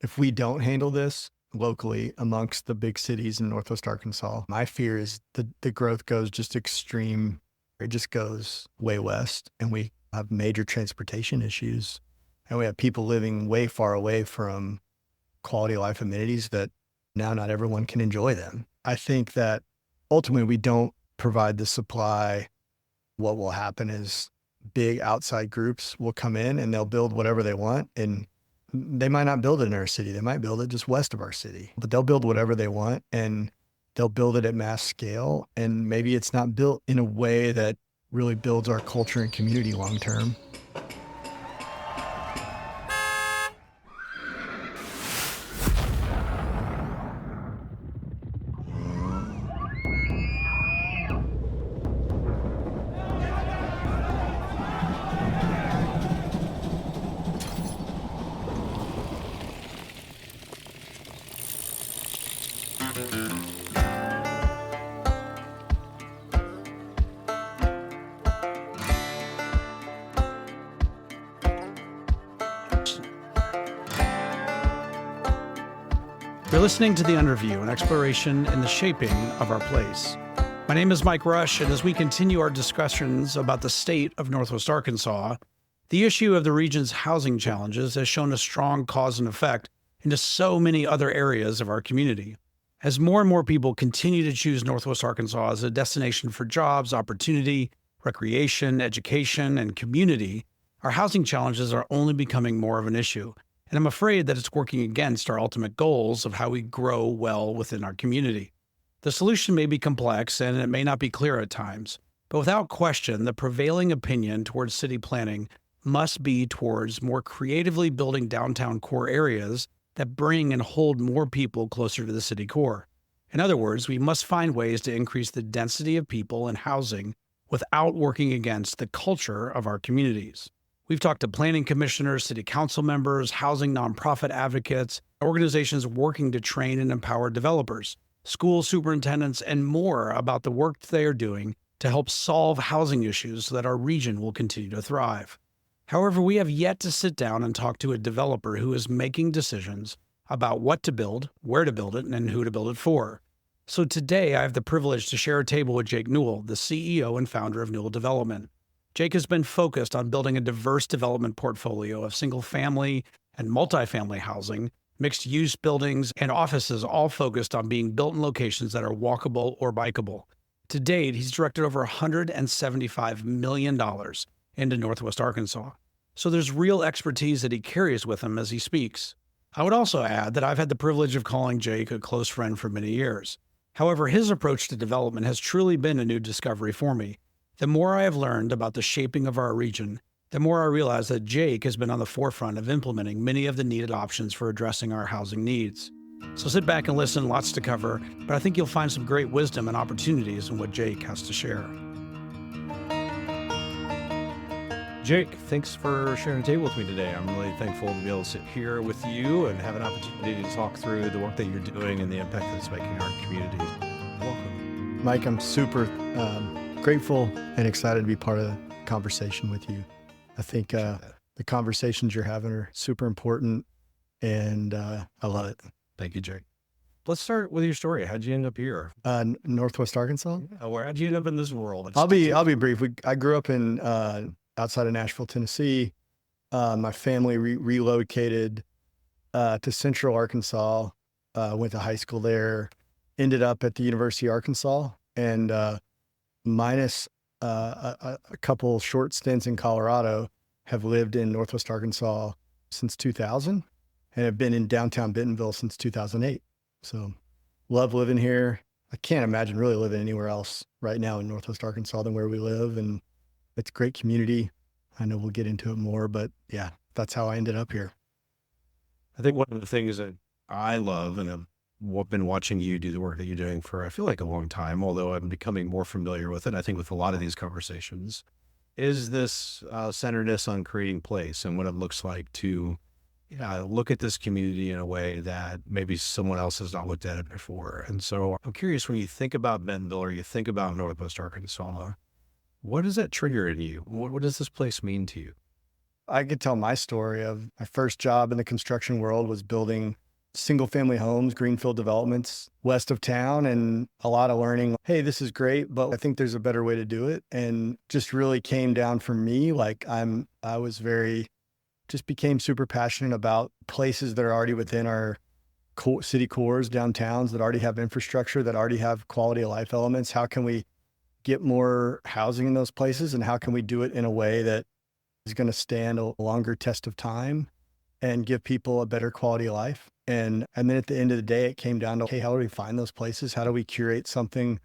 if we don't handle this locally amongst the big cities in Northwest Arkansas, my fear is the growth goes just extreme. It just goes way west, and we have major transportation issues, and we have people living way far away from quality of life amenities that now not everyone can enjoy them. I think that ultimately we don't provide the supply. What will happen is big outside groups will come in and they'll build whatever they want. And they might not build it in our city. They might build it just west of our city, but they'll build whatever they want and they'll build it at mass scale. And maybe it's not built in a way that really builds our culture and community long term. You're listening to The Underview, an exploration in the shaping of our place. My name is Mike Rush, and as we continue our discussions about the state of Northwest Arkansas, the issue of the region's housing challenges has shown a strong cause and effect into so many other areas of our community. As more and more people continue to choose Northwest Arkansas as a destination for jobs, opportunity, recreation, education, and community, our housing challenges are only becoming more of an issue. And I'm afraid that it's working against our ultimate goals of how we grow well within our community. The solution may be complex and it may not be clear at times, but without question, the prevailing opinion towards city planning must be towards more creatively building downtown core areas that bring and hold more people closer to the city core. In other words, we must find ways to increase the density of people and housing without working against the culture of our communities. We've talked to planning commissioners, city council members, housing nonprofit advocates, organizations working to train and empower developers, school superintendents, and more about the work they are doing to help solve housing issues so that our region will continue to thrive. However, we have yet to sit down and talk to a developer who is making decisions about what to build, where to build it, and who to build it for. So today, I have the privilege to share a table with Jake Newell, the CEO and founder of Newell Development. Jake has been focused on building a diverse development portfolio of single-family and multifamily housing, mixed-use buildings, and offices, all focused on being built in locations that are walkable or bikeable. To date, he's directed over $175 million into Northwest Arkansas. So there's real expertise that he carries with him as he speaks. I would also add that I've had the privilege of calling Jake a close friend for many years. However, his approach to development has truly been a new discovery for me. The more I have learned about the shaping of our region, the more I realize that Jake has been on the forefront of implementing many of the needed options for addressing our housing needs. So sit back and listen, lots to cover, but I think you'll find some great wisdom and opportunities in what Jake has to share. Jake, thanks for sharing the table with me today. I'm really thankful to be able to sit here with you and have an opportunity to talk through the work that you're doing and the impact that it's making in our communities. Welcome. Mike, I'm super grateful and excited to be part of the conversation with you. I think the conversations you're having are super important, and I love it. Thank you, Jake. Let's start with your story. How'd you end up here? Northwest Arkansas. How'd you end up in this world? I'll be brief. I grew up in outside of Nashville, Tennessee. My family relocated to Central Arkansas. Went to high school there. Ended up at the University of Arkansas, and minus a couple short stints in Colorado, have lived in Northwest Arkansas since 2000 and have been in downtown Bentonville since 2008. So love living here. I can't imagine really living anywhere else right now in Northwest Arkansas than where we live. And it's a great community. I know we'll get into it more, but yeah, that's how I ended up here. I think one of the things that I love, and I've been watching you do the work that you're doing for, I feel like, a long time, although I'm becoming more familiar with it, I think, with a lot of these conversations, is this centeredness on creating place and what it looks like to look at this community in a way that maybe someone else has not looked at it before. And so I'm curious, when you think about Bentonville or you think about Northwest Arkansas, what does that trigger in you? What does this place mean to you? I could tell my story of my first job in the construction world was building single family homes, greenfield developments west of town, and a lot of learning. Hey, this is great, but I think there's a better way to do it. And just really came down for me. Like I was just became super passionate about places that are already within our city cores, downtowns that already have infrastructure, that already have quality of life elements. How can we get more housing in those places? And how can we do it in a way that is going to stand a longer test of time and give people a better quality of life? And then at the end of the day, it came down to, hey, how do we find those places? How do we curate something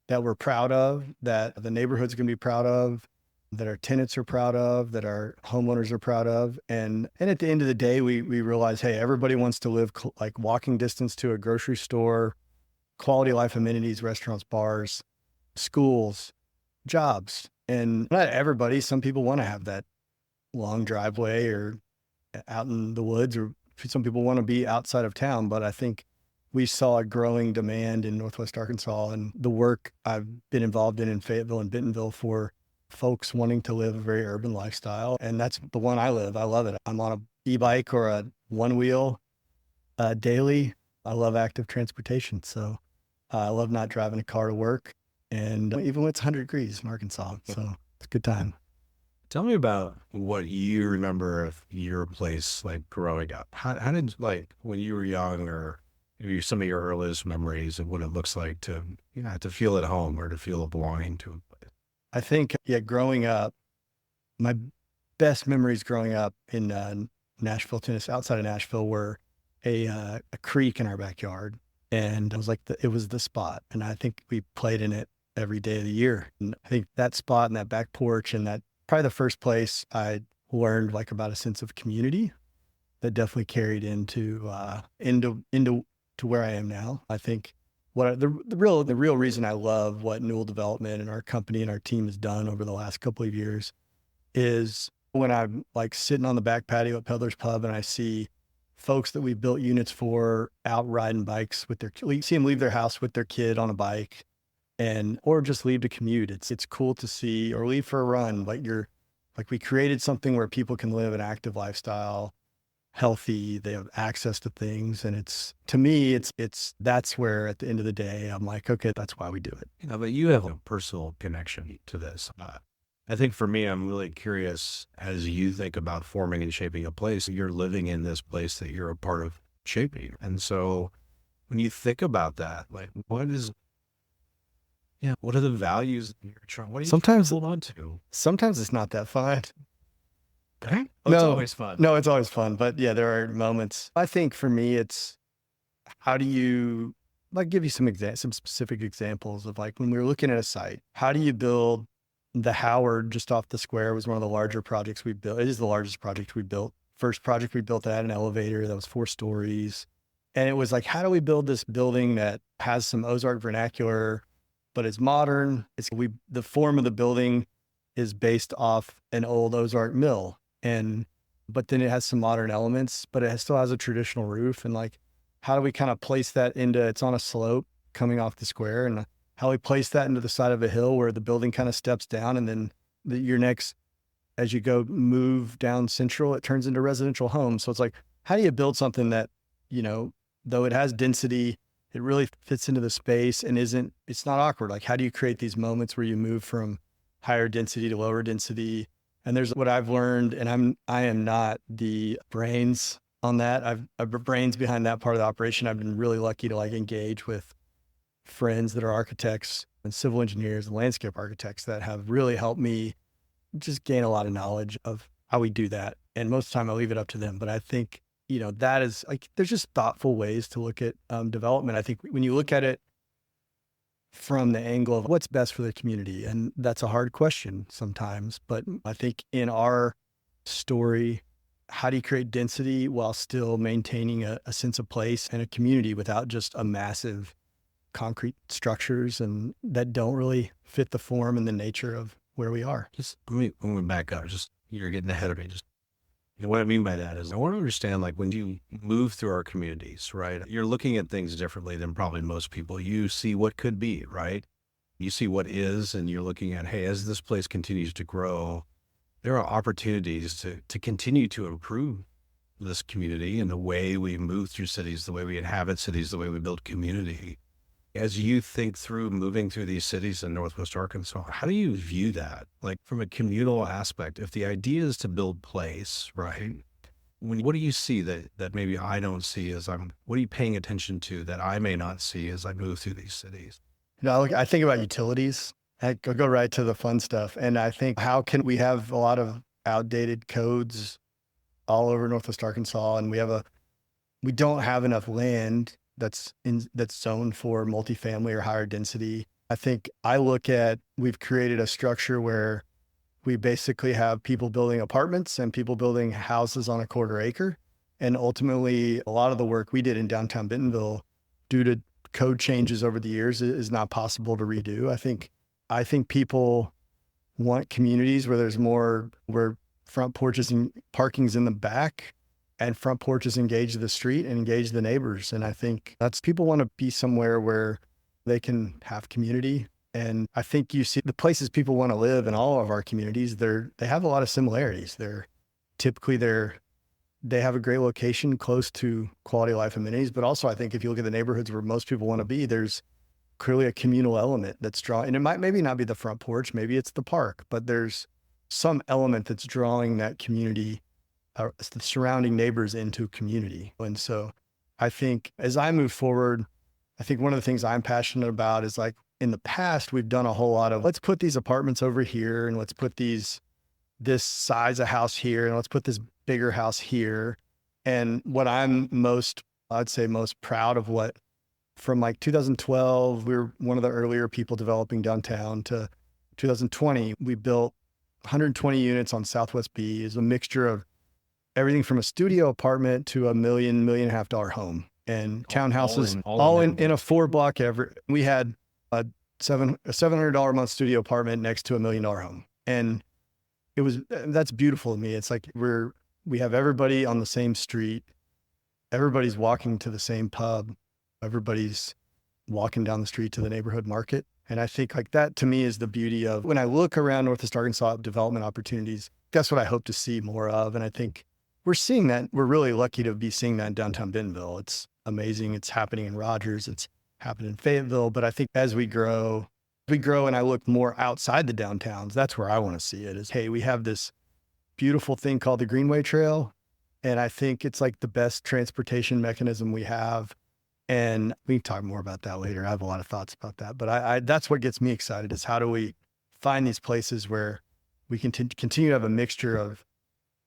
that we're proud of, that the neighborhood's going to be proud of, that our tenants are proud of, that our homeowners are proud of? And at the end of the day, we realize, hey, everybody wants to live like walking distance to a grocery store, quality of life amenities, restaurants, bars, schools, jobs. And not everybody, some people want to have that long driveway or out in the woods, or some people want to be outside of town. But I think we saw a growing demand in Northwest Arkansas, and the work I've been involved in Fayetteville and Bentonville for folks wanting to live a very urban lifestyle. And that's the one I live. I love it. I'm on a e-bike or a one wheel daily. I love active transportation. So I love not driving a car to work. And even when it's 100 degrees in Arkansas, so it's a good time. Tell me about what you remember of your place, like growing up. How did, like, when you were young, or maybe some of your earliest memories of what it looks like to, to feel at home or to feel a belonging to a place? I think, growing up, my best memories growing up in Nashville, Tennessee, outside of Nashville, were a creek in our backyard. And it was like it was the spot. And I think we played in it every day of the year. And I think that spot and that back porch, and that probably the first place I learned like about a sense of community that definitely carried into where I am now. I think the real reason I love what Newell Development and our company and our team has done over the last couple of years is when I'm like sitting on the back patio at Peddler's Pub and I see folks that we built units for out riding bikes with see them leave their house with their kid on a bike, or just leave to commute. It's cool to see, or leave for a run. Like we created something where people can live an active lifestyle, healthy, they have access to things. And to me, that's where at the end of the day, I'm like, okay, that's why we do it. But you have a personal connection to this. I think for me, I'm really curious, as you think about forming and shaping a place, you're living in this place that you're a part of shaping. And so when you think about that, like, what are the values you're trying, what do you Sometimes hold on to? Sometimes it's not that fun. Okay. No, it's always fun. No, it's always fun. But yeah, there are moments. I think for me, it's how do you, like, give you some specific examples of, like, when we were looking at a site, how do you build the Howard just off the square? Was one of the larger projects we built. It is the largest project we built. First project we built that had an elevator that was 4 stories. And it was like, how do we build this building that has some Ozark vernacular, but it's modern? The form of the building is based off an old Ozark mill. But then it has some modern elements, but it still has a traditional roof. And like, how do we kind of place that it's on a slope coming off the square, and how we place that into the side of a hill where the building kind of steps down, and then as you move down Central, it turns into residential homes. So it's like, how do you build something that, though it has density, it really fits into the space and it's not awkward? Like, how do you create these moments where you move from higher density to lower density? And there's what I've learned, and I am not the brains on that. I've brains behind that part of the operation. I've been really lucky to like engage with friends that are architects and civil engineers and landscape architects that have really helped me just gain a lot of knowledge of how we do that. And most of the time I leave it up to them. But I think, that is like, there's just thoughtful ways to look at development. I think when you look at it from the angle of what's best for the community, and that's a hard question sometimes, but I think in our story, how do you create density while still maintaining a sense of place and a community without just a massive concrete structures and that don't really fit the form and the nature of where we are? Just when we back up, you're getting ahead of me. What I mean by that is I want to understand, like, when you move through our communities, right, you're looking at things differently than probably most people. You see what could be, right? You see what is, and you're looking at, hey, as this place continues to grow, there are opportunities to continue to improve this community and the way we move through cities, the way we inhabit cities, the way we build community. As you think through moving through these cities in Northwest Arkansas, how do you view that? Like from a communal aspect, if the idea is to build place, right? What do you see that maybe I don't see what are you paying attention to that I may not see as I move through these cities? I think about utilities. I go right to the fun stuff. And I think, how can we have a lot of outdated codes all over Northwest Arkansas, and we don't have enough land that's zoned for multifamily or higher density. I think we've created a structure where we basically have people building apartments and people building houses on a quarter acre. And ultimately, a lot of the work we did in downtown Bentonville, due to code changes over the years, is not possible to redo. I think people want communities where front porches and parking's in the back, and front porches engage the street and engage the neighbors. And I think people want to be somewhere where they can have community. And I think you see the places people want to live in all of our communities, they have a lot of similarities. They have a great location close to quality of life amenities, but also I think if you look at the neighborhoods where most people want to be, there's clearly a communal element that's drawing, and it might maybe not be the front porch, maybe it's the park, but there's some element that's drawing that community, the surrounding neighbors into community. And so I think as I move forward, I think one of the things I'm passionate about is, like, in the past, we've done a whole lot of, let's put these apartments over here, and let's put this size of house here, and let's put this bigger house here. And what I'm I'd say most proud of, from like 2012, we were one of the earlier people developing downtown, to 2020, we built 120 units on Southwest B. Is a mixture of everything from a studio apartment to a $1.5 million home, and townhouses, all in a 4-block. We had a $700 a month studio apartment next to $1 million home. And that's beautiful to me. It's like we have everybody on the same street. Everybody's walking to the same pub. Everybody's walking down the street to the neighborhood market. And I think, like, that to me is the beauty of, when I look around Northwest Arkansas development opportunities, that's what I hope to see more of. And I think we're seeing that. We're really lucky to be seeing that in downtown Bentonville. It's amazing. It's happening in Rogers. It's happening in Fayetteville. But I think as we grow and I look more outside the downtowns, that's where I want to see it, is, hey, we have this beautiful thing called the Greenway Trail. And I think it's like the best transportation mechanism we have. And we can talk more about that later. I have a lot of thoughts about that, but that's what gets me excited, is how do we find these places where we can continue to have a mixture of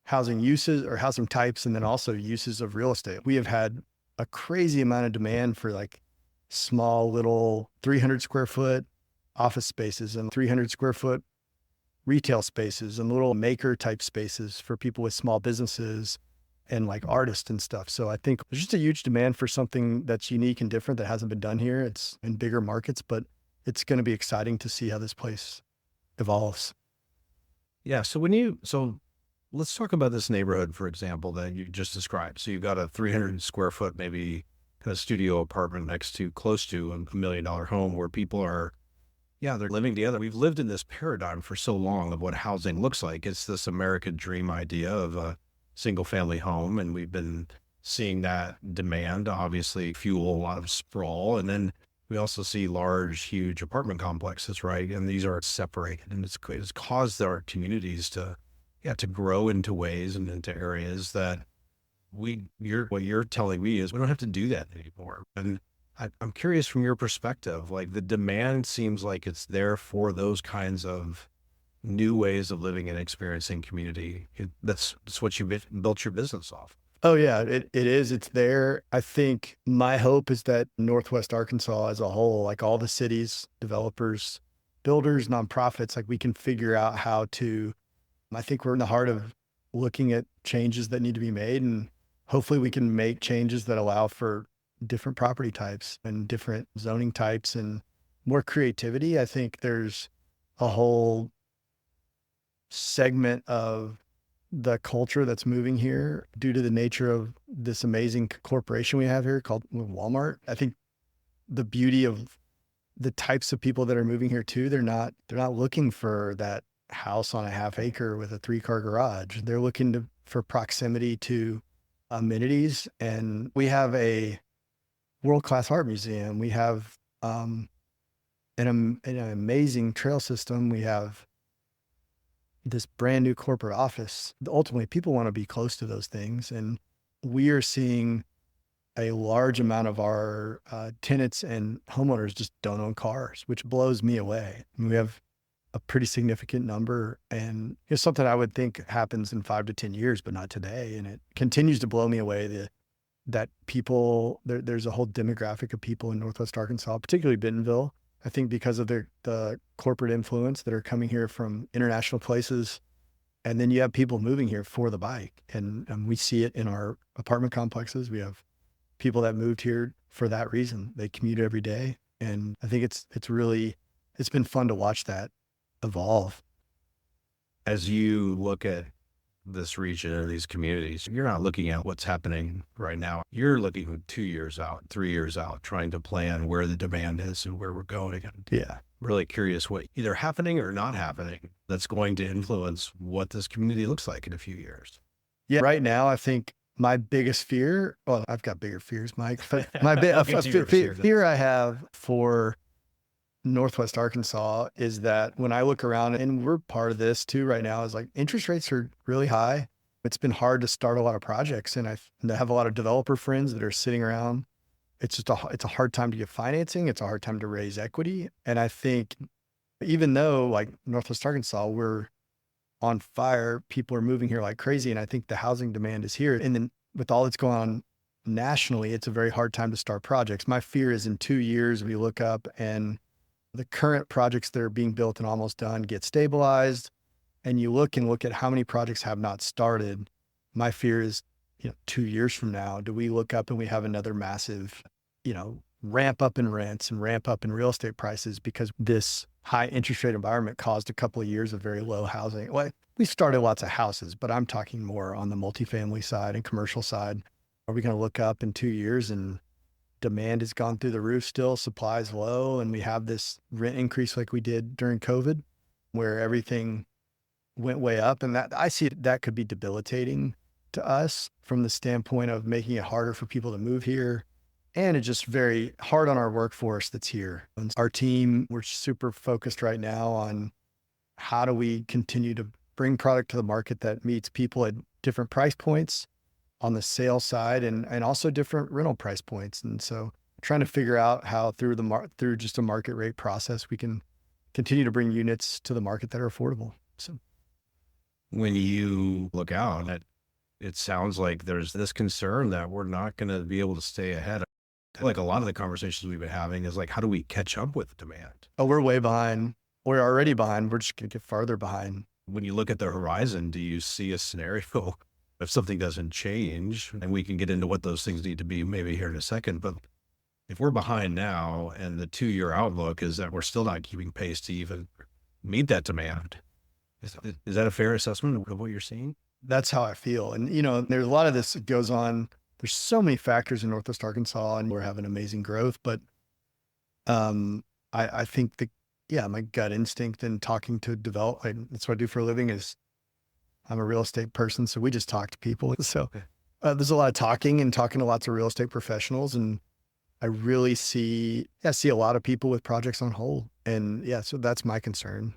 housing uses or housing types, and then also uses of real estate. We have had a crazy amount of demand for, like, small little 300 square foot office spaces and 300 square foot retail spaces and little maker type spaces for people with small businesses and, like, artists and stuff. So I think there's just a huge demand for something that's unique and different that hasn't been done here. It's in bigger markets, but it's going to be exciting to see how this place evolves. Yeah. So let's talk about this neighborhood, for example, that you just described. So you've got a 300 square foot, maybe kind of studio apartment close to $1 million home, where people are, they're living together. We've lived in this paradigm for so long of what housing looks like. It's this American dream idea of a single family home. And we've been seeing that demand obviously fuel a lot of sprawl. And then we also see large, huge apartment complexes, right? And these are separated, and it's caused our communities to grow into ways and into areas that what you're telling me is we don't have to do that anymore. And I'm curious, from your perspective, like, the demand seems like it's there for those kinds of new ways of living and experiencing community. That's what you built your business off. Oh yeah, it is. It's there. I think my hope is that Northwest Arkansas as a whole, like all the cities, developers, builders, nonprofits, like, we can figure out how to, I think we're in the heart of looking at changes that need to be made, and hopefully we can make changes that allow for different property types and different zoning types and more creativity. I think there's a whole segment of the culture that's moving here due to the nature of this amazing corporation we have here called Walmart. I think the beauty of the types of people that are moving here too, they're not looking for that house on a half acre with a 3-car garage. They're looking for proximity to amenities. And we have a world-class art museum. We have an amazing trail system. We have this brand new corporate office. Ultimately, people want to be close to those things. And we are seeing a large amount of our tenants and homeowners just don't own cars, which blows me away. I mean, we have a pretty significant number, and it's something I would think happens in 5 to 10 years, but not today. And it continues to blow me away that people, there's a whole demographic of people in Northwest Arkansas, particularly Bentonville, I think because of the corporate influence that are coming here from international places. And then you have people moving here for the bike. And we see it in our apartment complexes. We have people that moved here for that reason. They commute every day. And I think it's been fun to watch that evolve. As you look at this region and these communities, you're not looking at what's happening right now. You're looking 2 years out, 3 years out, trying to plan where the demand is and where we're going. And Yeah. really curious what either happening or not happening that's going to influence what this community looks like in a few years. Yeah. Right now, I think my biggest fear, well, I've got bigger fears, Mike, but my I'll get to your fear I have for Northwest Arkansas is that when I look around, and we're part of this too right now, is like interest rates are really high. It's been hard to start a lot of projects, and I have a lot of developer friends that are sitting around. It's just it's a hard time to get financing. It's a hard time to raise equity. And I think even though like Northwest Arkansas, we're on fire, people are moving here like crazy. And I think the housing demand is here. And then with all that's going on nationally, it's a very hard time to start projects. My fear is in 2 years, we look up and the current projects that are being built and almost done get stabilized. And you look at how many projects have not started. My fear is, 2 years from now, do we look up and we have another massive, ramp up in rents and ramp up in real estate prices because this high interest rate environment caused a couple of years of very low housing. Well, we started lots of houses, but I'm talking more on the multifamily side and commercial side. Are we going to look up in 2 years and demand has gone through the roof still, supply is low, and we have this rent increase like we did during COVID where everything went way up? And that I see that could be debilitating to us from the standpoint of making it harder for people to move here. And it's just very hard on our workforce that's here. And our team, we're super focused right now on how do we continue to bring product to the market that meets people at different price points on the sales side and also different rental price points. And so trying to figure out how through just a market rate process, we can continue to bring units to the market that are affordable. So when you look out, it sounds like there's this concern that we're not going to be able to stay ahead. Like a lot of the conversations we've been having is like, how do we catch up with demand? Oh, we're way behind. We're already behind. We're just going to get farther behind. When you look at the horizon, do you see a scenario if something doesn't change? And we can get into what those things need to be maybe here in a second. But if we're behind now and the 2-year outlook is that we're still not keeping pace to even meet that demand, is that a fair assessment of what you're seeing? That's how I feel. And, there's a lot of this that goes on. There's so many factors in Northwest Arkansas and we're having amazing growth. But I think my gut instinct in talking to that's what I do for a living is I'm a real estate person. So we just talk to people. So there's a lot of talking to lots of real estate professionals. And I really see a lot of people with projects on hold. And so that's my concern.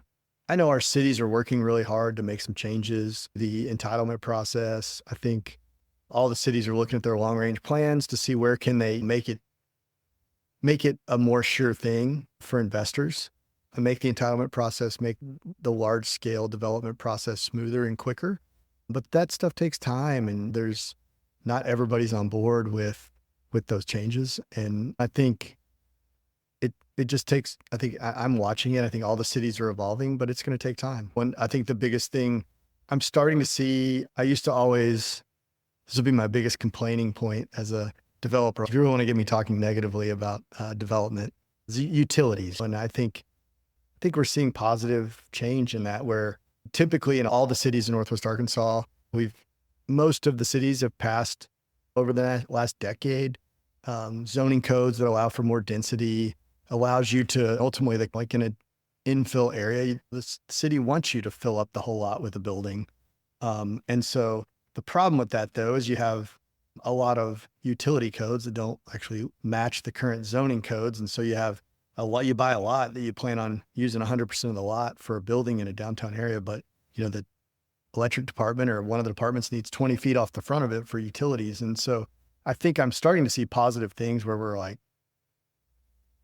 I know our cities are working really hard to make some changes. The entitlement process, I think all the cities are looking at their long range plans to see where can they make it a more sure thing for investors and make the entitlement process, make the large scale development process smoother and quicker. But that stuff takes time and there's not everybody's on board with those changes. And I think it just takes, I'm watching it. I think all the cities are evolving, but it's going to take time. I think the biggest thing I'm starting to see, this will be my biggest complaining point as a developer. If you really want to get me talking negatively about development, utilities. And I think we're seeing positive change in that, where typically in all the cities in Northwest Arkansas, most of the cities have passed over the last decade, zoning codes that allow for more density, allows you to ultimately, like in infill area, the city wants you to fill up the whole lot with a building. And so the problem with that, though, is you have a lot of utility codes that don't actually match the current zoning codes. And so you have you buy a lot that you plan on using 100% of the lot for a building in a downtown area, but the electric department or one of the departments needs 20 feet off the front of it for utilities. And so I think I'm starting to see positive things where we're like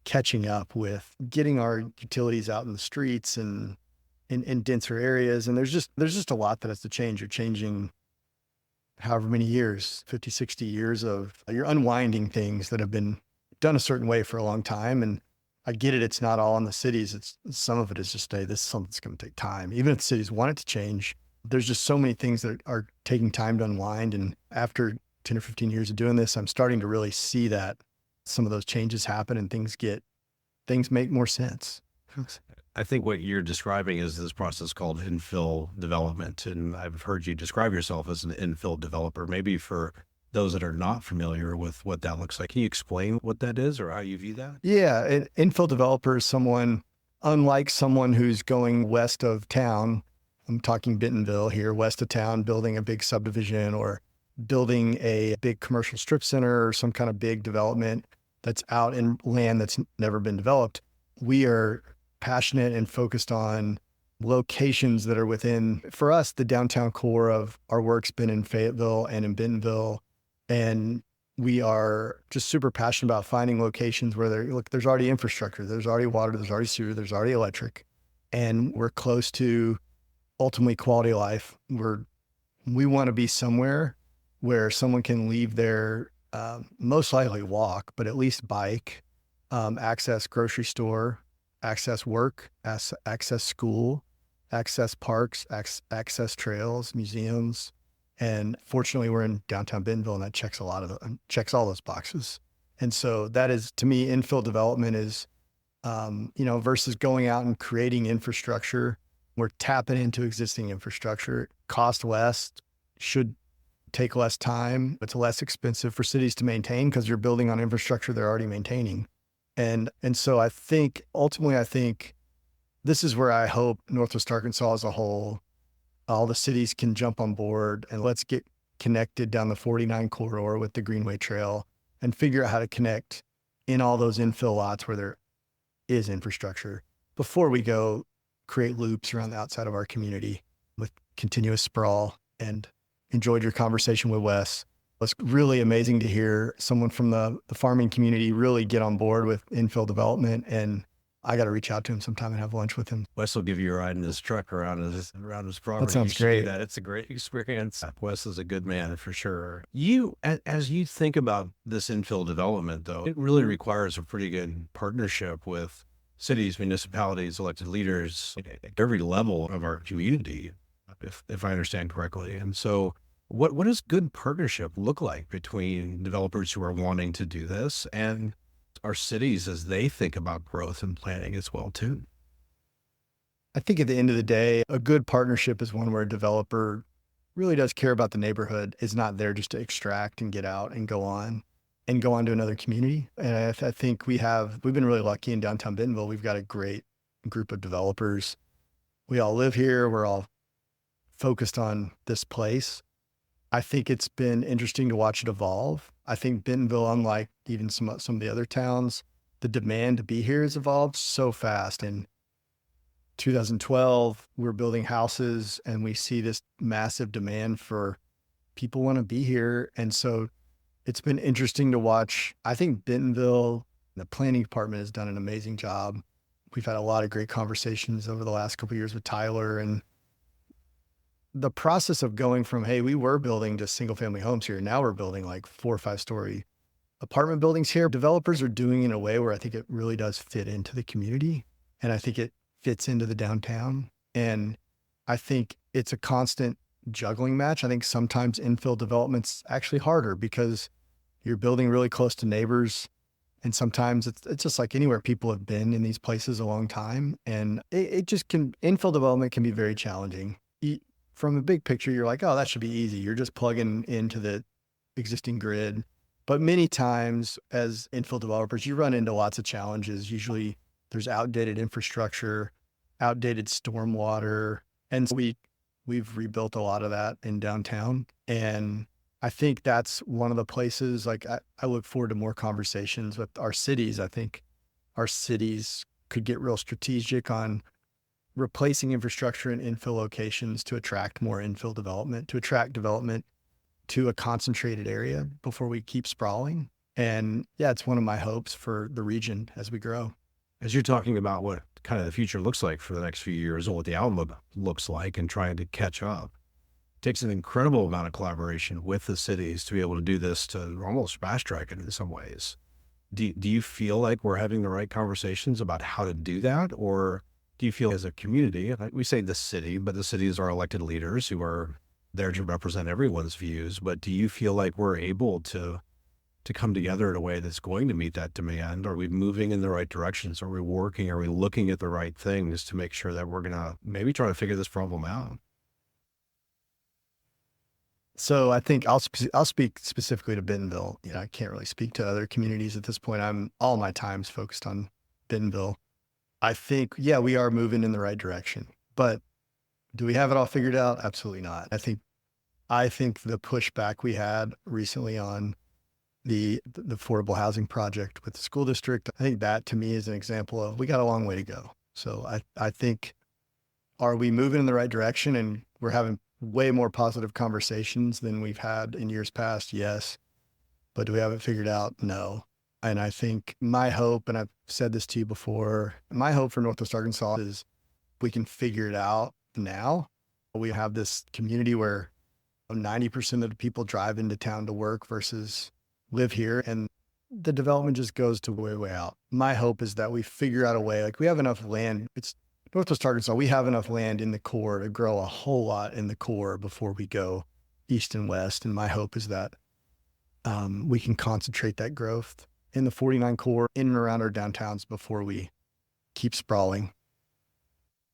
catching up with getting our utilities out in the streets and in denser areas. And there's just a lot that has to change. You're changing however many years, 50, 60 years you're unwinding things that have been done a certain way for a long time. And I get it. It's not all in the cities. Some of it is just, hey, this is something that's going to take time. Even if the cities want it to change, there's just so many things that are taking time to unwind. And after 10 or 15 years of doing this, I'm starting to really see that some of those changes happen and things make more sense. I think what you're describing is this process called infill development. And I've heard you describe yourself as an infill developer. Maybe for those that are not familiar with what that looks like, can you explain what that is or how you view that? Yeah, an infill developer is someone, unlike someone who's going west of town. I'm talking Bentonville here, west of town, building a big subdivision or building a big commercial strip center or some kind of big development that's out in land that's never been developed. We are passionate and focused on locations that are within, for us, the downtown core of our work's been in Fayetteville and in Bentonville. And we are just super passionate about finding locations where there's already infrastructure, there's already water, there's already sewer, there's already electric, and we're close to ultimately quality of life. We want to be somewhere where someone can leave their, most likely walk, but at least bike, access grocery store, access work, access school, access parks, access trails, museums. And fortunately, we're in downtown Bentonville, and that checks all those boxes. And so that is, to me, infill development is, versus going out and creating infrastructure. We're tapping into existing infrastructure. Cost less, should take less time. It's less expensive for cities to maintain because you're building on infrastructure they're already maintaining. And so I think this is where I hope Northwest Arkansas as a whole, all the cities can jump on board, and let's get connected down the 49 corridor with the Greenway Trail and figure out how to connect in all those infill lots where there is infrastructure before we go create loops around the outside of our community with continuous sprawl. And enjoyed your conversation with Wes. It was really amazing to hear someone from the farming community really get on board with infill development, and I got to reach out to him sometime and have lunch with him. Wes will give you a ride in his truck around his property. That sounds great. It's a great experience. Wes is a good man for sure. As you think about this infill development, though, it really requires a pretty good partnership with cities, municipalities, elected leaders at every level of our community, if I understand correctly. And so what does good partnership look like between developers who are wanting to do this and our cities as they think about growth and planning as well, too? I think at the end of the day, a good partnership is one where a developer really does care about the neighborhood, is not there just to extract and get out and go on to another community. And I think we've been really lucky in downtown Bentonville. We've got a great group of developers. We all live here. We're all focused on this place. I think it's been interesting to watch it evolve. I think Bentonville, unlike even some of the other towns, the demand to be here has evolved so fast. In 2012, we're building houses and we see this massive demand for people want to be here. And so it's been interesting to watch. I think Bentonville, the planning department has done an amazing job. We've had a lot of great conversations over the last couple of years with Tyler, and the process of going from, hey, we were building just single family homes here. Now we're building like 4 or 5 story apartment buildings here. Developers are doing it in a way where I think it really does fit into the community. And I think it fits into the downtown. And I think it's a constant juggling match. I think sometimes infill development's actually harder because you're building really close to neighbors. And sometimes it's just like anywhere people have been in these places a long time. And infill development can be very challenging. From the big picture, you're like, oh, that should be easy. You're just plugging into the existing grid. But many times as infill developers, you run into lots of challenges. Usually there's outdated infrastructure. outdated stormwater. And so we've rebuilt a lot of that in downtown. And I think that's one of the places, like I look forward to more conversations with our cities. I think our cities could get real strategic on replacing infrastructure in infill locations to attract more infill development, to attract development to a concentrated area before we keep sprawling. And yeah, it's one of my hopes for the region as we grow. As you're talking about what kind of the future looks like for the next few years and what the outlook looks like and trying to catch up, it takes an incredible amount of collaboration with the cities to be able to do this, to almost fast track it in some ways. Do you feel like we're having the right conversations about how to do that? Or do you feel as a community, we say the city, but the cities are elected leaders who are there to represent everyone's views, but do you feel like we're able to come together in a way that's going to meet that demand? Are we moving in the right directions? Are we working? Are we looking at the right things to make sure that we're going to maybe try to figure this problem out? So I think I'll speak specifically to Bentonville. I can't really speak to other communities at this point. All my time's focused on Bentonville. I think, yeah, we are moving in the right direction, but do we have it all figured out? Absolutely not. I think the pushback we had recently on the affordable housing project with the school district, I think that to me is an example of we got a long way to go. So I think, are we moving in the right direction? And we're having way more positive conversations than we've had in years past. Yes. But do we have it figured out? No. And I think my hope, and I've said this to you before, my hope for Northwest Arkansas is we can figure it out now. We have this community where 90% of the people drive into town to work versus live here, and the development just goes to way out. My hope is that we figure out a way, like we have enough land. It's Northwest Arkansas. We have enough land in the core to grow a whole lot in the core before we go east and west. And my hope is that we can concentrate that growth in the 49 core in and around our downtowns before we keep sprawling.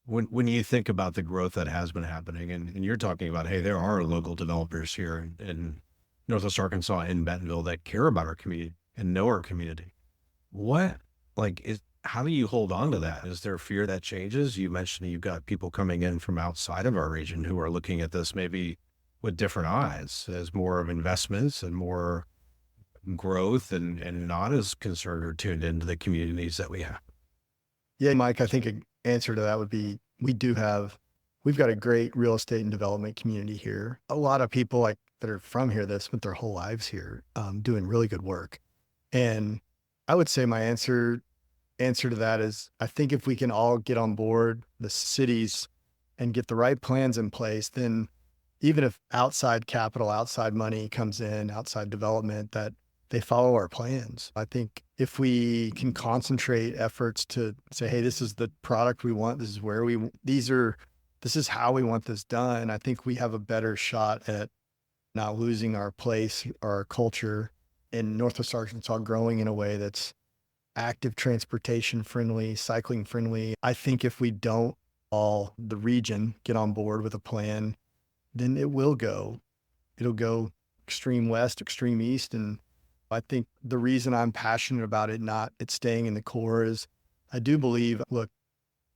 When you think about the growth that has been happening, and you're talking about, hey, there are local developers here in Northwest Arkansas in Bentonville that care about our community and know our community. How do you hold on to that? Is there fear that changes? You mentioned you've got people coming in from outside of our region who are looking at this maybe with different eyes as more of investments and more growth and not as concerned or tuned into the communities that we have. Yeah, Mike, I think an answer to that would be we've got a great real estate and development community here. A lot of people that are from here that spent their whole lives here doing really good work. And I would say my answer to that is I think if we can all get on board, the cities, and get the right plans in place, then even if outside capital, outside money comes in, outside development, that they follow our plans. I think if we can concentrate efforts to say, hey, this is the product we want, this is how we want this done, I think we have a better shot at not losing our place, our culture in Northwest Arkansas, growing in a way that's active transportation friendly, cycling friendly. I think if we don't all the region get on board with a plan, then it'll go extreme west, extreme east. And I think the reason I'm passionate about it, not it staying in the core, is I do believe, look,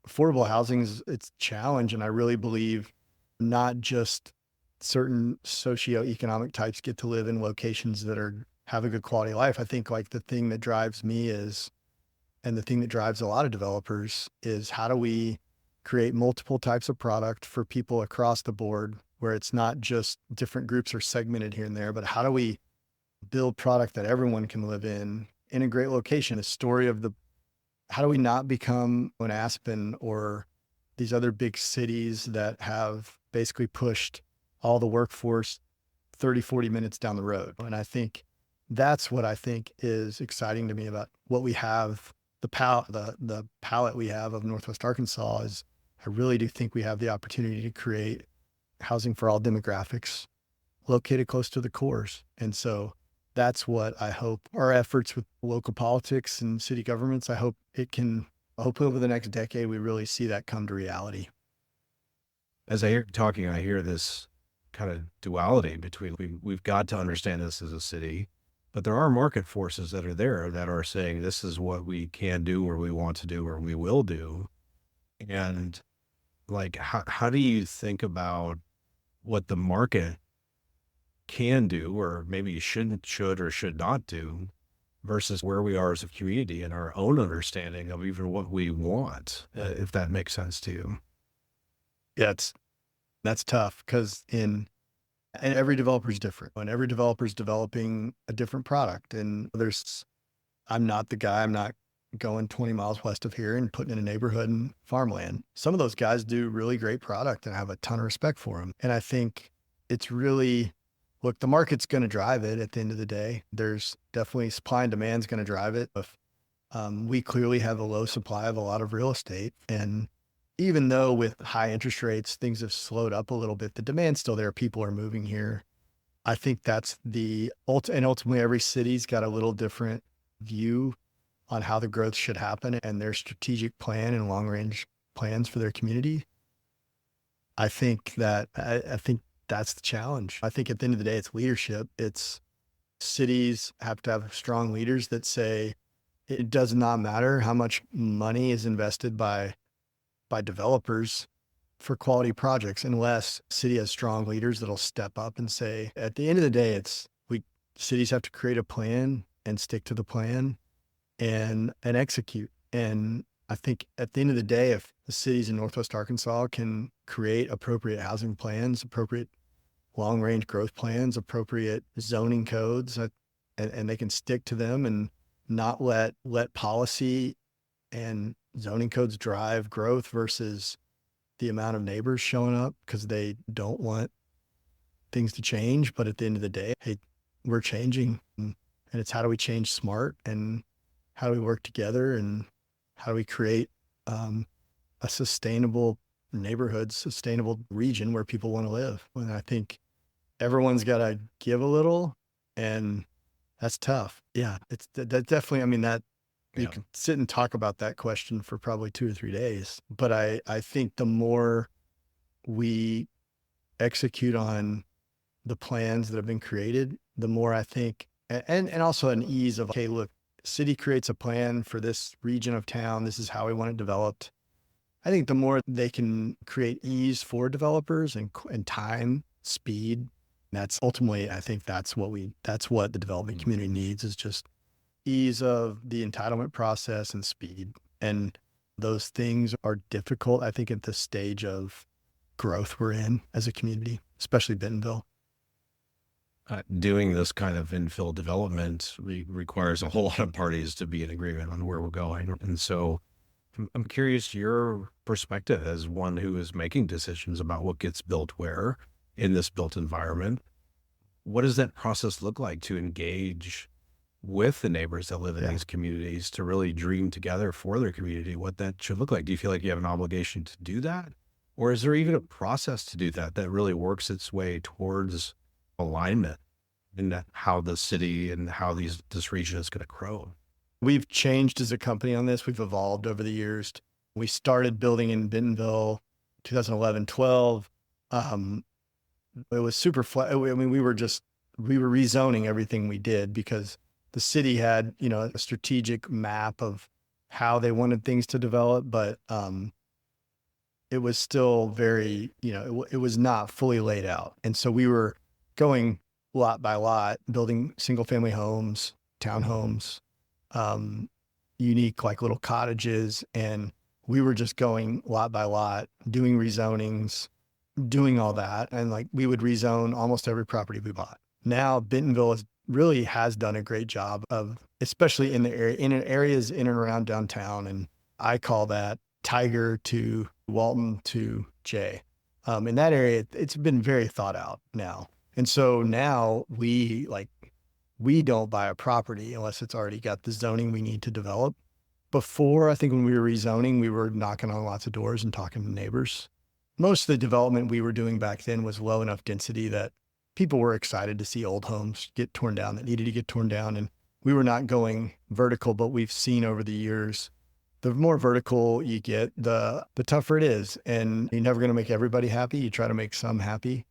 affordable housing it's a challenge. And I really believe not just certain socioeconomic types get to live in locations that have a good quality of life. I think the thing that drives me and the thing that drives a lot of developers is how do we create multiple types of product for people across the board where it's not just different groups are segmented here and there, but how do we build product that everyone can live in a great location? A story of how do we not become an Aspen or these other big cities that have basically pushed all the workforce 30, 40 minutes down the road. And I think that's what I think is exciting to me about what we have, the palette we have of Northwest Arkansas is I really do think we have the opportunity to create housing for all demographics located close to the cores. And so that's what I hope our efforts with local politics and city governments, I hope hopefully over the next decade, we really see that come to reality. As I hear talking, I hear this kind of duality between we've got to understand this as a city, but there are market forces that are there that are saying this is what we can do or we want to do or we will do. And like, how do you think about what the market can do, or maybe should or should not do, versus where we are as a community and our own understanding of even what we want, if that makes sense to you? Yeah, that's tough because and every developer is different, and every developer is developing a different product. And I'm not the guy. I'm not going 20 miles west of here and putting in a neighborhood and farmland. Some of those guys do really great product and I have a ton of respect for them. And I think it's really, look, the market's going to drive it at the end of the day. There's definitely supply and demand's going to drive it. If we clearly have a low supply of a lot of real estate, and even though with high interest rates, things have slowed up a little bit, the demand's still there. People are moving here. I think that's and ultimately every city's got a little different view on how the growth should happen and their strategic plan and long range plans for their community. I think that's the challenge. I think at the end of the day, it's leadership. It's cities have to have strong leaders that say it does not matter how much money is invested by developers for quality projects, unless city has strong leaders that'll step up and say, at the end of the day, cities have to create a plan and stick to the plan and execute. And I think at the end of the day, if the cities in Northwest Arkansas can create appropriate housing plans, appropriate long range growth plans, appropriate zoning codes, and they can stick to them and not let policy and zoning codes drive growth versus the amount of neighbors showing up because they don't want things to change. But at the end of the day, hey, we're changing, and it's how do we change smart, and how do we work together, and how do we create a sustainable neighborhood, sustainable region where people want to live. And I think everyone's got to give a little, and that's tough. Yeah, it's that definitely. I mean, that you can sit and talk about that question for probably 2 or 3 days. But I think the more we execute on the plans that have been created, the more I think, and also an ease of, okay, look, city creates a plan for this region of town. This is how we want it developed. I think the more they can create ease for developers and time, speed, that's ultimately, I think that's what the development community needs, is just ease of the entitlement process and speed. And those things are difficult, I think, at the stage of growth we're in as a community, especially Bentonville. Doing this kind of infill development requires a whole lot of parties to be in agreement on where we're going. And so I'm curious your perspective as one who is making decisions about what gets built where in this built environment. What does that process look like to engage with the neighbors that live in these communities to really dream together for their community, what that should look like? Do you feel like you have an obligation to do that? Or is there even a process to do that really works its way towards alignment in how the city and how this region is going to grow? We've changed as a company on this. We've evolved over the years. We started building in Bentonville 2011, 12. It was super flat. I mean, we were rezoning everything we did because the city had, a strategic map of how they wanted things to develop, but it was still very, it was not fully laid out. And so we were going lot by lot, building single family homes, townhomes, unique like little cottages. And we were just going lot by lot, doing rezonings, doing all that. And like we would rezone almost every property we bought. Now Bentonville really has done a great job of, especially in areas in and around downtown. And I call that Tiger to Walton to Jay. In that area, it's been very thought out now. And so now we don't buy a property unless it's already got the zoning we need to develop. Before, I think when we were rezoning, we were knocking on lots of doors and talking to neighbors. Most of the development we were doing back then was low enough density that people were excited to see old homes get torn down that needed to get torn down. And we were not going vertical, but we've seen over the years, the more vertical you get, the tougher it is. And you're never going to make everybody happy. You try to make some happy.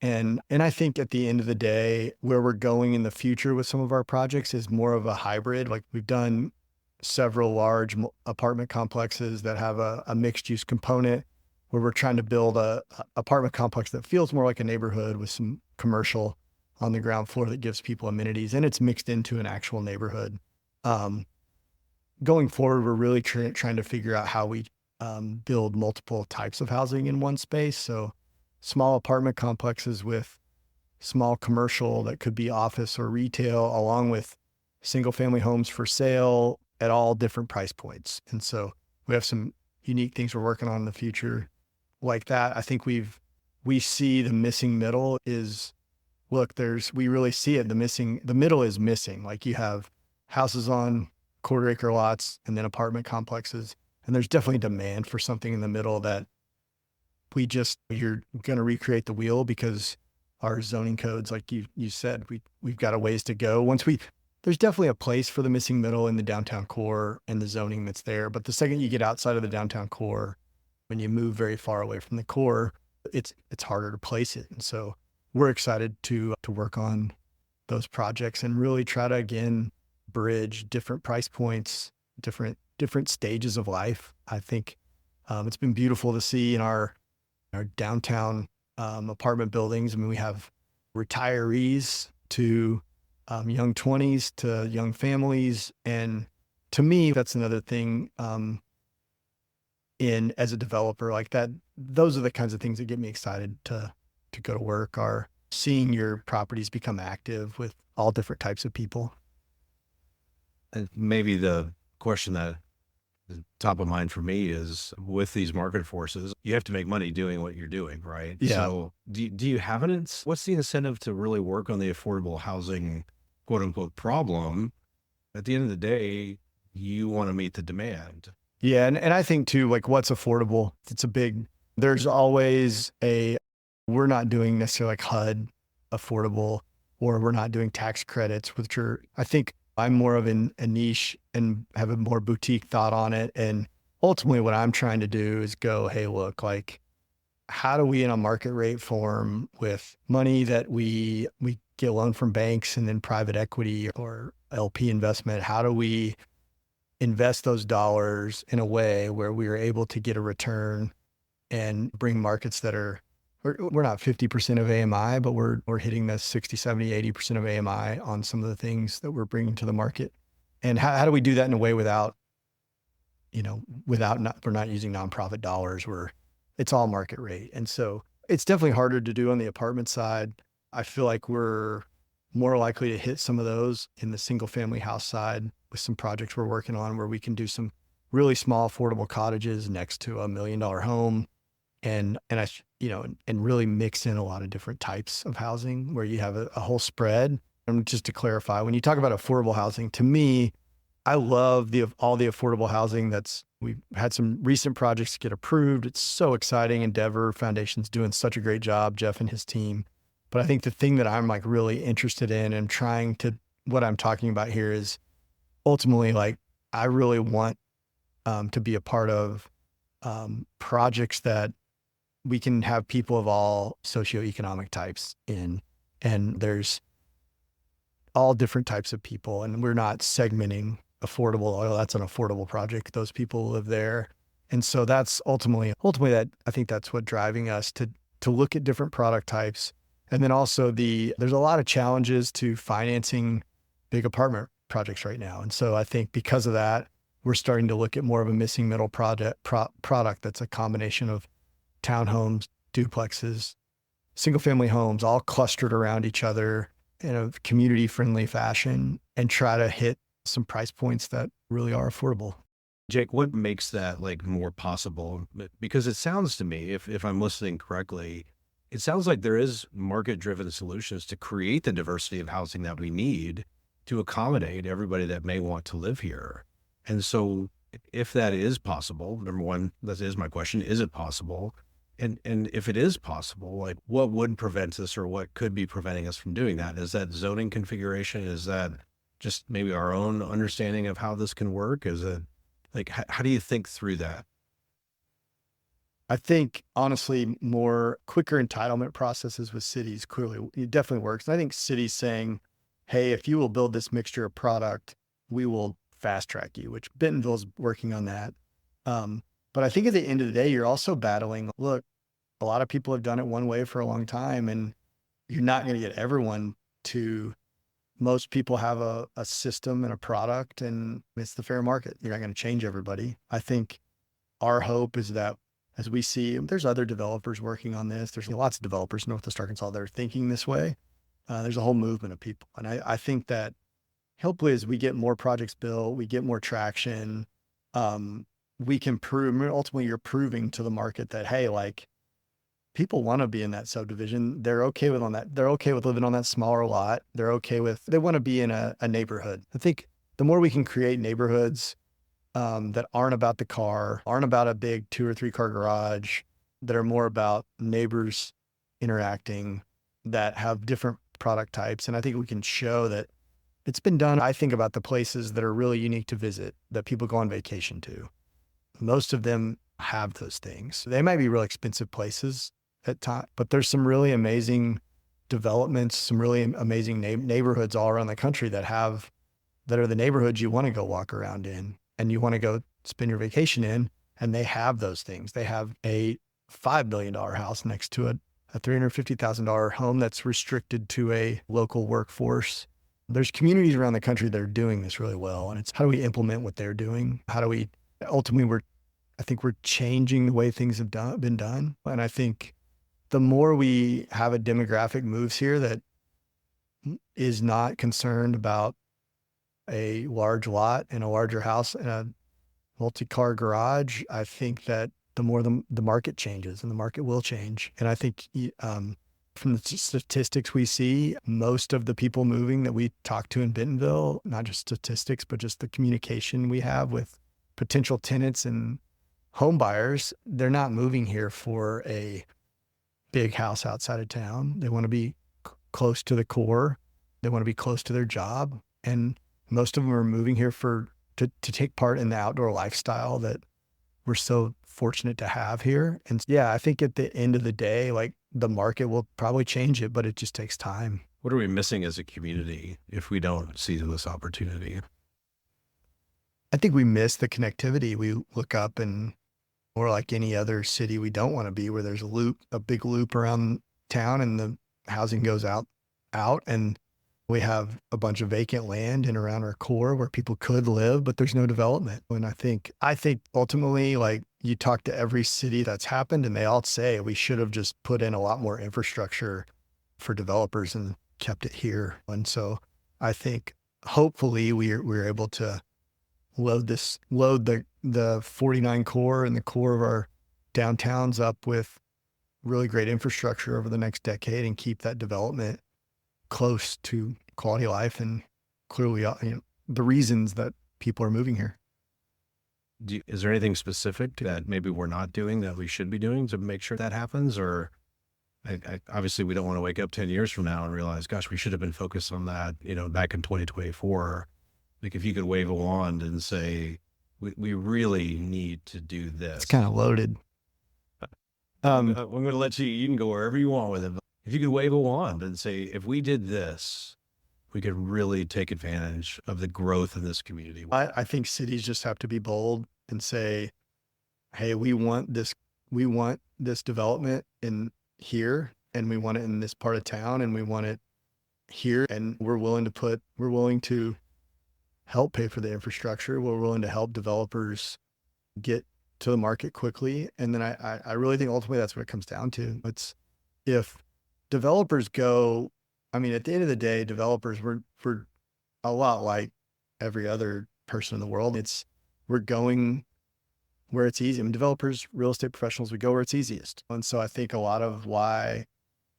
And I think at the end of the day, where we're going in the future with some of our projects is more of a hybrid. Like we've done several large apartment complexes that have a mixed use component where we're trying to build a apartment complex that feels more like a neighborhood with some commercial on the ground floor that gives people amenities, and it's mixed into an actual neighborhood. Um, Going forward, we're really trying to figure out how we build multiple types of housing in one space. So small apartment complexes with small commercial that could be office or retail, along with single family homes for sale at all different price points. And so we have some unique things we're working on in the future like that. I think we see the missing middle is, look, we really see it. The middle is missing. Like, you have houses on quarter acre lots and then apartment complexes. And there's definitely demand for something in the middle that you're going to recreate the wheel, because our zoning codes, like you said, we've got a ways to go. There's definitely a place for the missing middle in the downtown core and the zoning that's there. But the second you get outside of the downtown core, when you move very far away from the core, it's harder to place it. And so we're excited to work on those projects and really try to, again, bridge different price points, different stages of life. I think it's been beautiful to see in our downtown apartment buildings. I mean, we have retirees to young 20s to young families. And to me, that's another thing as a developer like that. Those are the kinds of things that get me excited to go to work, are seeing your properties become active with all different types of people. And maybe the question that is top of mind for me is, with these market forces, you have to make money doing what you're doing, right? Yeah. So do you have what's the incentive to really work on the affordable housing, quote unquote, problem? At the end of the day, you want to meet the demand. Yeah. And I think too, like, what's affordable? There's always we're not doing necessarily like HUD affordable, or we're not doing tax credits, which I think I'm more of a niche and have a more boutique thought on it. And ultimately what I'm trying to do is go, hey, look, like, how do we, in a market rate form with money that we get a loan from banks and then private equity or LP investment, how do we invest those dollars in a way where we are able to get a return and bring markets that we're not 50% of AMI, but we're hitting the 60, 70, 80% of AMI on some of the things that we're bringing to the market. And how do we do that in a way we're not using nonprofit dollars, where it's all market rate. And so it's definitely harder to do on the apartment side. I feel like we're more likely to hit some of those in the single family house side with some projects we're working on, where we can do some really small affordable cottages next to $1 million home. And really mix in a lot of different types of housing where you have a whole spread. And just to clarify, when you talk about affordable housing, to me, I love all the affordable housing we've had some recent projects get approved. It's so exciting. Endeavor Foundation's doing such a great job, Jeff and his team. But I think the thing that I'm like really interested in and what I'm talking about here is ultimately, like, I really want to be a part of projects that we can have people of all socioeconomic types in, and there's all different types of people, and we're not segmenting affordable. Oh, that's an affordable project. Those people live there. And so that's ultimately that, I think that's what driving us to look at different product types. And then also there's a lot of challenges to financing big apartment projects right now. And so I think because of that, we're starting to look at more of a missing middle product that's a combination of townhomes, duplexes, single family homes, all clustered around each other in a community friendly fashion, and try to hit some price points that really are affordable. Jake, what makes that more possible? Because it sounds to me, if I'm listening correctly, it sounds like there is market driven solutions to create the diversity of housing that we need to accommodate everybody that may want to live here. And so if that is possible, number one, that is my question, is it possible? And if it is possible, what would prevent us, or what could be preventing us from doing that? Is that zoning configuration? Is that just maybe our own understanding of how this can work? Is it how do you think through that? I think honestly, more quicker entitlement processes with cities, clearly it definitely works. And I think cities saying, hey, if you will build this mixture of product, we will fast track you, which Bentonville's working on that. But I think at the end of the day, you're also battling, look, a lot of people have done it one way for a long time, and you're not going to get everyone to, most people have a system and a product, and it's the fair market. You're not going to change everybody. I think our hope is that as we see, there's other developers working on this. There's lots of developers in Northwest Arkansas that are thinking this way. There's a whole movement of people. And I think that hopefully as we get more projects built, we get more traction, we can prove, ultimately you're proving to the market that, hey, like people want to be in that subdivision. They're okay with They're okay with living on that smaller lot. They want to be in a neighborhood. I think the more we can create neighborhoods that aren't about the car, aren't about a big 2 or 3 car garage, that are more about neighbors interacting, that have different product types. And I think we can show that it's been done. I think about the places that are really unique to visit, that people go on vacation to. Most of them have those things. They might be really expensive places at times, but there's some really amazing developments, some really amazing neighborhoods all around the country that are the neighborhoods you want to go walk around in and you want to go spend your vacation in, and they have those things. They have a $5 million house next to a $350,000 home that's restricted to a local workforce. There's communities around the country that are doing this really well. And it's how do we implement what they're doing? How do we, ultimately, I think we're changing the way things have been done. And I think the more we have a demographic moves here that is not concerned about a large lot and a larger house and a multi-car garage, I think that the more the market changes, and the market will change. And I think from the statistics we see, most of the people moving that we talk to in Bentonville, not just statistics, but just the communication we have with potential tenants and home buyers, they're not moving here for a big house outside of town. They want to be close to the core. They want to be close to their job. And most of them are moving here to take part in the outdoor lifestyle that we're so fortunate to have here. And yeah, I think at the end of the day, like the market will probably change it, but it just takes time. What are we missing as a community if we don't see this opportunity? I think we miss the connectivity. We look up and we're like any other city we don't want to be, where there's a big loop around town and the housing goes out, and we have a bunch of vacant land in around our core where people could live, but there's no development. And I think ultimately, like you talk to every city that's happened and they all say we should have just put in a lot more infrastructure for developers and kept it here. And so I think hopefully we're able to load the 49 core and the core of our downtowns up with really great infrastructure over the next decade and keep that development close to quality of life and clearly the reasons that people are moving here. Is there anything specific that maybe we're not doing that we should be doing to make sure that happens? Or obviously we don't want to wake up 10 years from now and realize, gosh, we should have been focused on that, back in 2024. Like if you could wave a wand and say, we really need to do this. It's kind of loaded. I'm going to let you can go wherever you want with it. If you could wave a wand and say, if we did this, we could really take advantage of the growth in this community. I think cities just have to be bold and say, hey, we want this development in here, and we want it in this part of town, and we want it here. And we're willing to help pay for the infrastructure. We're willing to help developers get to the market quickly. And then I really think ultimately that's what it comes down to. It's if developers go, at the end of the day, developers, we're a lot like every other person in the world. We're going where it's easy. Developers, real estate professionals, we go where it's easiest. And so I think a lot of why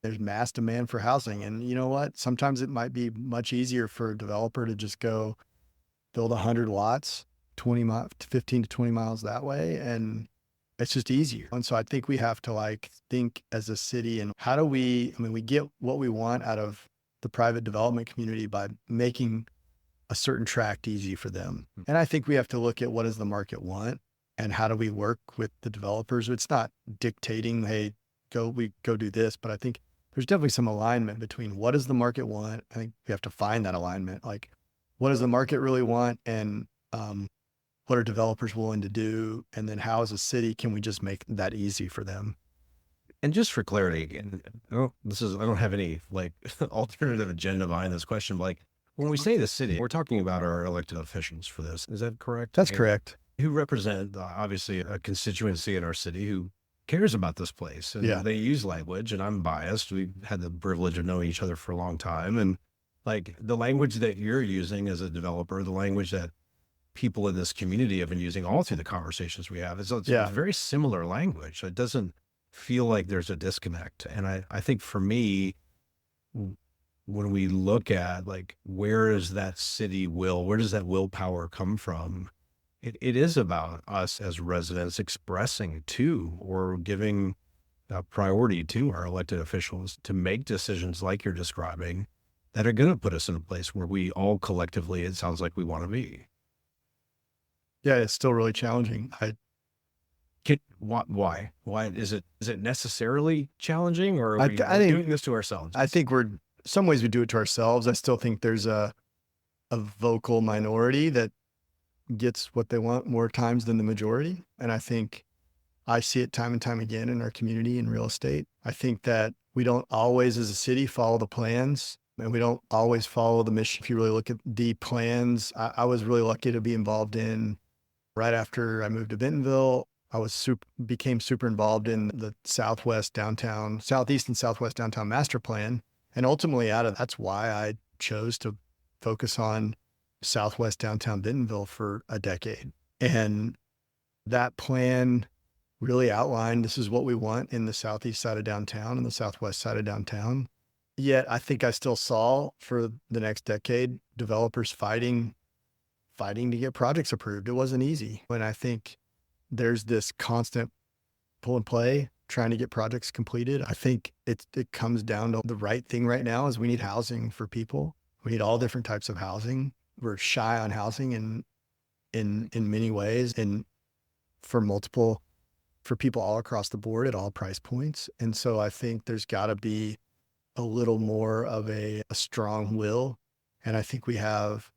there's mass demand for housing. And you know what? Sometimes it might be much easier for a developer to just go build 100 lots, 15 to 20 miles that way. And it's just easier. And so I think we have to think as a city, and how do we get what we want out of the private development community by making a certain tract easy for them. And I think we have to look at what does the market want and how do we work with the developers. It's not dictating, hey, go do this, but I think there's definitely some alignment between what does the market want. I think we have to find that alignment. Like, what does the market really want? And What are developers willing to do? And then how as a city can we just make that easy for them? And just for clarity, and I don't have any like alternative agenda behind this question, but like when we say the city, we're talking about our elected officials for this. Is that correct? That's correct. Who represent obviously a constituency in our city who cares about this place. And Yeah. they use language, and I'm biased. We've had the privilege of knowing each other for a long time. And like the language that you're using as a developer, the language that people in this community have been using all through the conversations we have, it's very similar language. It doesn't feel like there's a disconnect. And I think for me, when we look at like, where does that willpower come from? It is about us as residents expressing to or giving priority to our elected officials to make decisions like you're describing that are going to put us in a place where we all collectively, it sounds like we want to be. Yeah, it's still really challenging. Why is it necessarily challenging, or are we doing this to ourselves? I think some ways we do it to ourselves. I still think there's a vocal minority that gets what they want more times than the majority. And I think I see it time and time again in our community in real estate. I think that we don't always as a city follow the plans, and we don't always follow the mission. If you really look at the plans, I was really lucky to be involved in right after I moved to Bentonville. I became super involved in the southeast and southwest downtown master plan. And ultimately that's why I chose to focus on southwest downtown Bentonville for a decade. And that plan really outlined, this is what we want in the southeast side of downtown and the southwest side of downtown. Yet I think I still saw for the next decade, developers fighting to get projects approved. It wasn't easy. And I think there's this constant pull and play trying to get projects completed. I think it comes down to the right thing right now is we need housing for people. We need all different types of housing. We're shy on housing in many ways, and for people all across the board at all price points. And so I think there's got to be a little more of a strong will. And I think we have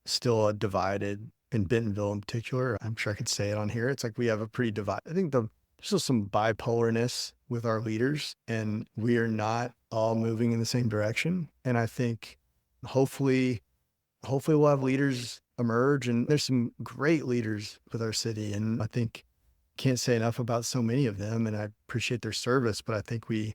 still a divided, in Bentonville in particular, I'm sure I could say it on here. It's like we have a pretty divided, I think there's still some bipolarness with our leaders, and we are not all moving in the same direction. And I think hopefully we'll have leaders emerge, and there's some great leaders with our city. And I think can't say enough about so many of them, and I appreciate their service, but I think we're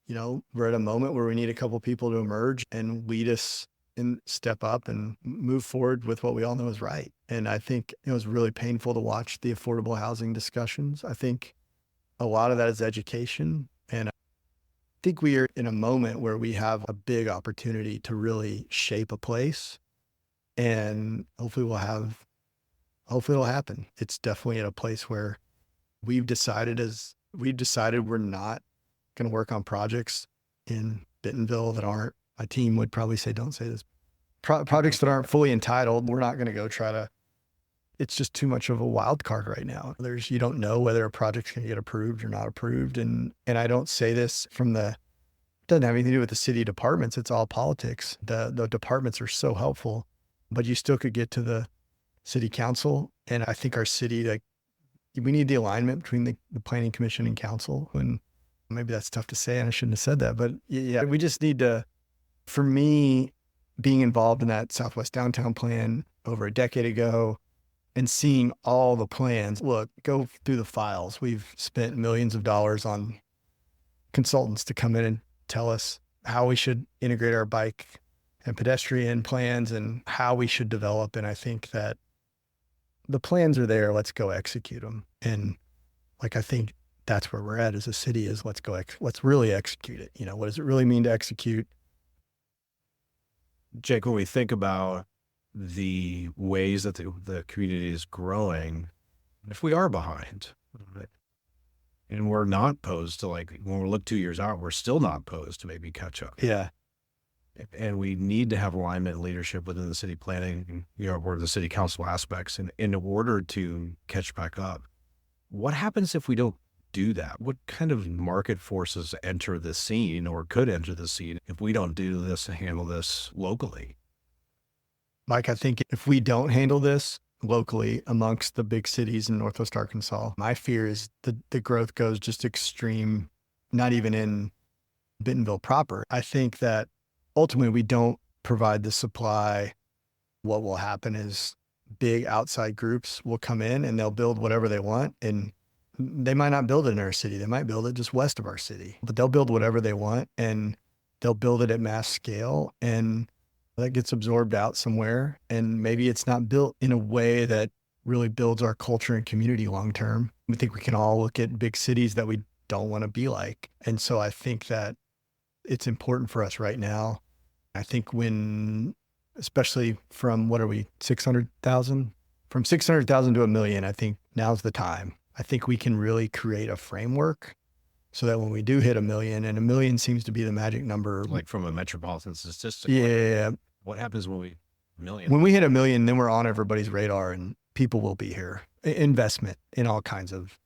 at a moment where we need a couple people to emerge and lead us and step up and move forward with what we all know is right. And I think it was really painful to watch the affordable housing discussions. I think a lot of that is education. And I think we are in a moment where we have a big opportunity to really shape a place, and hopefully it'll happen. It's definitely at a place where we've decided we're not going to work on projects in Bentonville that aren't, my team would probably say, don't say this, projects that aren't fully entitled. We're not going to go it's just too much of a wild card right now. You don't know whether a project's going to get approved or not approved. And I don't say this it doesn't have anything to do with the city departments. It's all politics. The departments are so helpful, but you still could get to the city council. And I think our city, we need the alignment between the planning commission and council. And maybe that's tough to say, and I shouldn't have said that, but yeah, we just need to, for me, being involved in that Southwest Downtown plan over a decade ago and seeing all the plans, go through the files. We've spent millions of dollars on consultants to come in and tell us how we should integrate our bike and pedestrian plans and how we should develop. And I think that the plans are there. Let's go execute them. And I think that's where we're at as a city is let's really execute it. What does it really mean to execute? Jake, when we think about the ways that the community is growing, if we are behind, right, and we're not posed to when we look 2 years out, we're still not posed to maybe catch up. Yeah. And we need to have alignment and leadership within the city planning, or the city council aspects in order to catch back up. What happens if we don't do that? What kind of market forces enter the scene or could enter the scene if we don't do this and handle this locally? Mike, I think if we don't handle this locally amongst the big cities in Northwest Arkansas. My fear is the growth goes just extreme, not even in Bentonville proper. I think that ultimately we don't provide the supply. What will happen is big outside groups will come in and they'll build whatever they want. And they might not build it in our city. They might build it just west of our city, but they'll build whatever they want and they'll build it at mass scale. And that gets absorbed out somewhere. And maybe it's not built in a way that really builds our culture and community long term. I think we can all look at big cities that we don't want to be like. And so I think that it's important for us right now. I think especially from, what are we, 600,000? From 600,000 to 1 million, I think now's the time. I think we can really create a framework so that when we do hit 1 million, and 1 million seems to be the magic number. Like from a metropolitan statistic. Yeah. What happens when we million? When we hit 1 million, then we're on everybody's radar and people will be here. Investment in all kinds of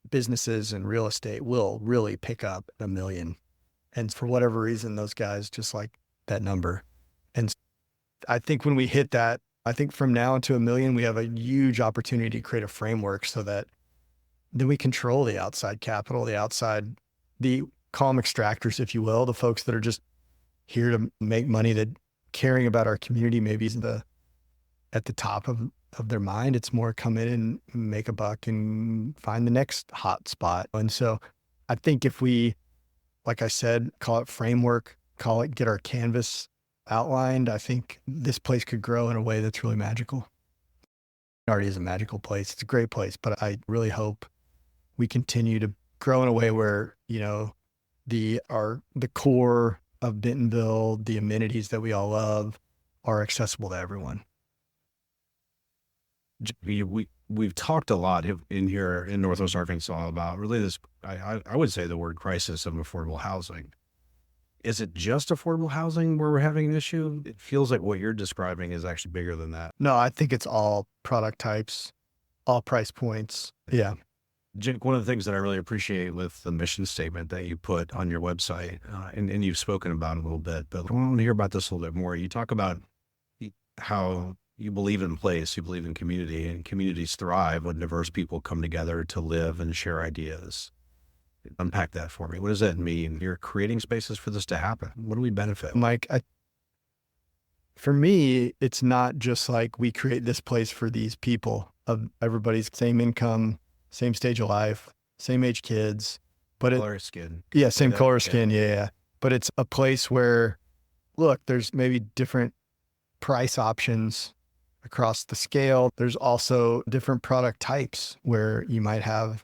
businesses and real estate will really pick up at 1 million. And for whatever reason, those guys just like that number. And I think when we hit that, I think from now to 1 million, we have a huge opportunity to create a framework so that then we control the outside capital, the call them extractors, if you will, the folks that are just here to make money, that caring about our community maybe isn't at the top of their mind. It's more come in and make a buck and find the next hot spot. And so I think if we, like I said, call it framework, get our canvas outlined, I think this place could grow in a way that's really magical. It already is a magical place. It's a great place, but I really hope we continue to grow in a way where, the core of Bentonville, the amenities that we all love, are accessible to everyone. We've talked a lot in here in Northwest Arkansas about really this, I would say the word crisis of affordable housing. Is it just affordable housing where we're having an issue? It feels like what you're describing is actually bigger than that. No, I think it's all product types, all price points. Yeah. Jake, one of the things that I really appreciate with the mission statement that you put on your website, and you've spoken about it a little bit, but I want to hear about this a little bit more. You talk about how you believe in place, you believe in community, and communities thrive when diverse people come together to live and share ideas. Unpack that for me. What does that mean? You're creating spaces for this to happen. What do we benefit? Mike, for me, it's not just like we create this place for these people of everybody's same income, same stage of life, same age kids, but color of skin. Yeah, same color of skin. Yeah. But it's a place where, look, there's maybe different price options across the scale. There's also different product types where you might have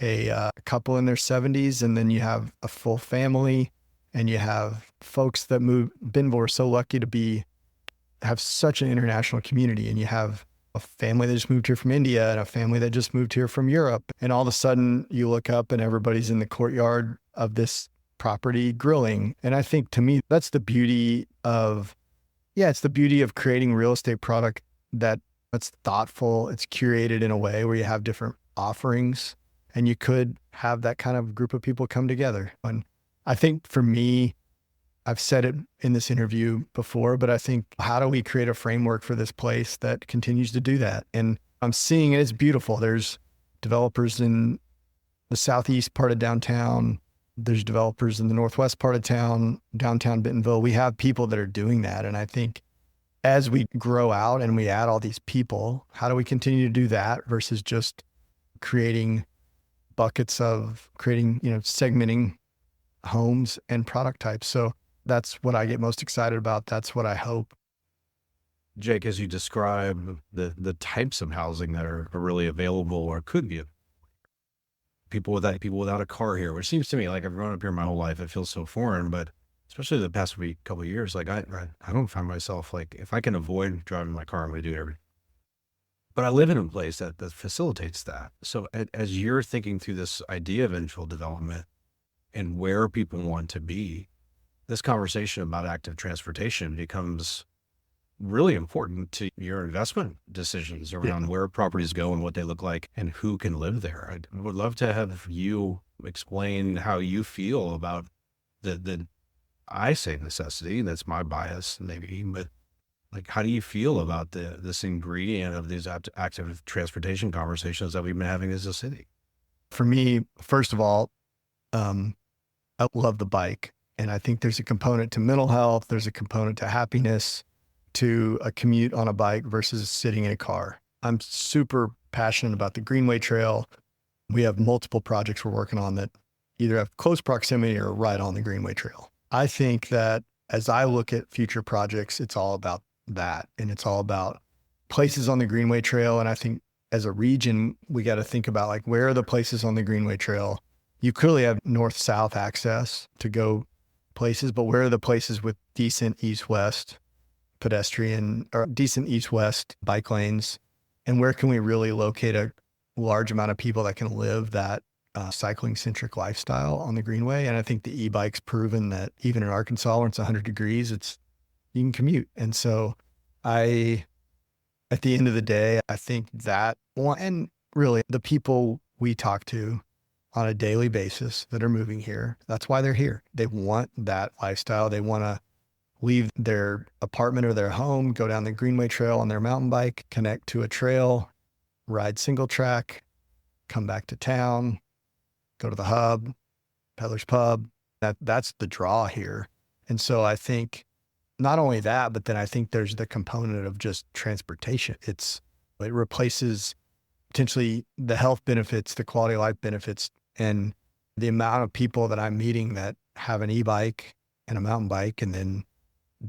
a couple in their 70s, and then you have a full family, and you have folks that move. Bentonville, we're so lucky to have such an international community, and you have a family that just moved here from India and a family that just moved here from Europe. And all of a sudden you look up and everybody's in the courtyard of this property grilling. And I think, to me, that's the beauty of, it's the beauty of creating real estate product that's thoughtful. It's curated in a way where you have different offerings, and you could have that kind of group of people come together. And I think for me, I've said it in this interview before, but I think, how do we create a framework for this place that continues to do that? And I'm seeing it. It's beautiful. There's developers in the southeast part of downtown. There's developers in the northwest part of town, downtown Bentonville. We have people that are doing that. And I think as we grow out and we add all these people, how do we continue to do that versus just creating buckets of segmenting homes and product types? So that's what I get most excited about. That's what I hope. Jake, as you describe the types of housing that are really available or could be, people without a car here, which seems to me like I've grown up here my whole life. It feels so foreign, but especially the past couple of years, like I don't find myself, like, if I can avoid driving my car, I'm going to do everything. But I live in a place that facilitates that. So as you're thinking through this idea of infill development and where people want to be, this conversation about active transportation becomes really important to your investment decisions around where properties go and what they look like and who can live there. I would love to have you explain how you feel about the I say necessity, that's my bias maybe, but Like, how do you feel about this ingredient of these active transportation conversations that we've been having as a city? For me, first of all, I love the bike. And I think there's a component to mental health. There's a component to happiness, to a commute on a bike versus sitting in a car. I'm super passionate about the Greenway Trail. We have multiple projects we're working on that either have close proximity or right on the Greenway Trail. I think that as I look at future projects, it's all about that. And it's all about places on the Greenway Trail. And I think as a region, we got to think about like, where are the places on the Greenway Trail? You clearly have north-south access to go places, but where are the places with decent east-west pedestrian or decent east-west bike lanes? And where can we really locate a large amount of people that can live that cycling-centric lifestyle on the Greenway? And I think the e-bike's proven that even in Arkansas, when it's 100 degrees, you can commute. And so at the end of the day, I think that, and really the people we talk to on a daily basis that are moving here, that's why they're here. They want that lifestyle. They want to leave their apartment or their home, go down the Greenway Trail on their mountain bike, connect to a trail, ride single track, come back to town, go to the hub, Peddler's Pub. That's the draw here. And so I think not only that, but then I think there's the component of just transportation. It replaces potentially the health benefits, the quality of life benefits, and the amount of people that I'm meeting that have an e-bike and a mountain bike and then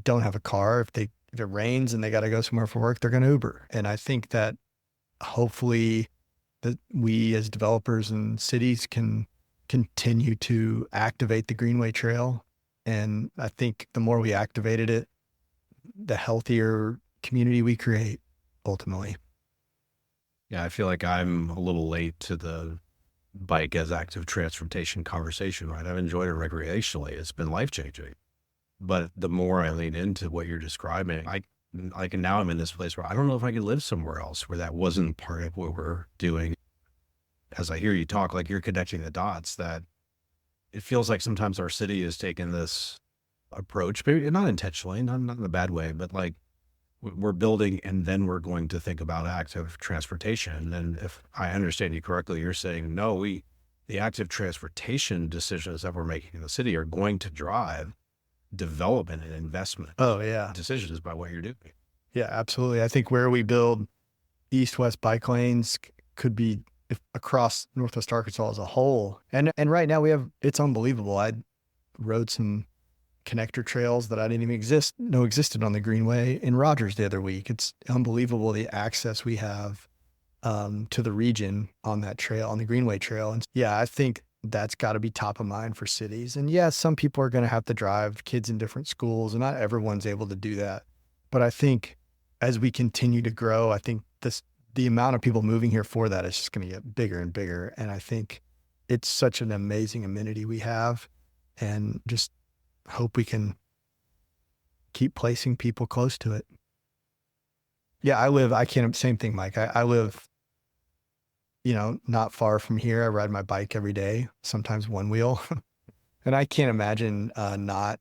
don't have a car. If it rains and they got to go somewhere for work, they're going to Uber. And I think that hopefully that we as developers and cities can continue to activate the Greenway Trail. And I think the more we activated it, the healthier community we create ultimately. Yeah, I feel like I'm a little late to the bike as active transportation conversation, right? I've enjoyed it recreationally. It's been life-changing. But the more I lean into what you're describing, and now I'm in this place where I don't know if I could live somewhere else where that wasn't part of what we're doing. As I hear you talk, like you're connecting the dots, that it feels like sometimes our city has taken this approach, maybe not intentionally, not in a bad way, but like we're building and then we're going to think about active transportation. And if I understand you correctly, you're saying, no, the active transportation decisions that we're making in the city are going to drive development and investment. Oh yeah. Decisions by what you're doing. Yeah, absolutely. I think where we build east-west bike lanes could be across Northwest Arkansas as a whole. And right now it's unbelievable. I rode some connector trails that I didn't even know existed on the Greenway in Rogers the other week. It's unbelievable the access we have to the region on that trail, on the Greenway Trail. And yeah, I think that's got to be top of mind for cities. And yes, some people are going to have to drive kids in different schools, and not everyone's able to do that. But I think as we continue to grow, I think the amount of people moving here for that is just going to get bigger and bigger. And I think it's such an amazing amenity we have, and just hope we can keep placing people close to it. Yeah, same thing, Mike. I live, not far from here. I ride my bike every day, sometimes one wheel. And I can't imagine not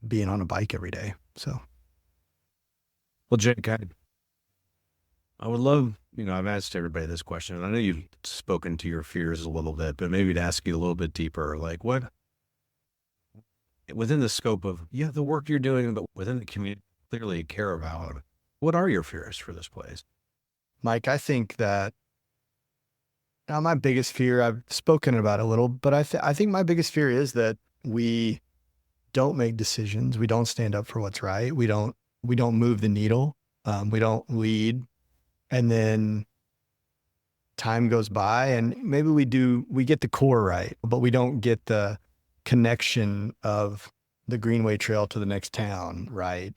being on a bike every day. So. Well, Jake, I would love, I've asked everybody this question, and I know you've spoken to your fears a little bit, but maybe to ask you a little bit deeper, like what, within the scope of, the work you're doing, but within the community, clearly you care about, what are your fears for this place? Mike, I think that now my biggest fear, I've spoken about a little, but I think my biggest fear is that we don't make decisions. We don't stand up for what's right. We don't move the needle. We don't lead. And then time goes by and maybe we get the core right, but we don't get the connection of the Greenway Trail to the next town right.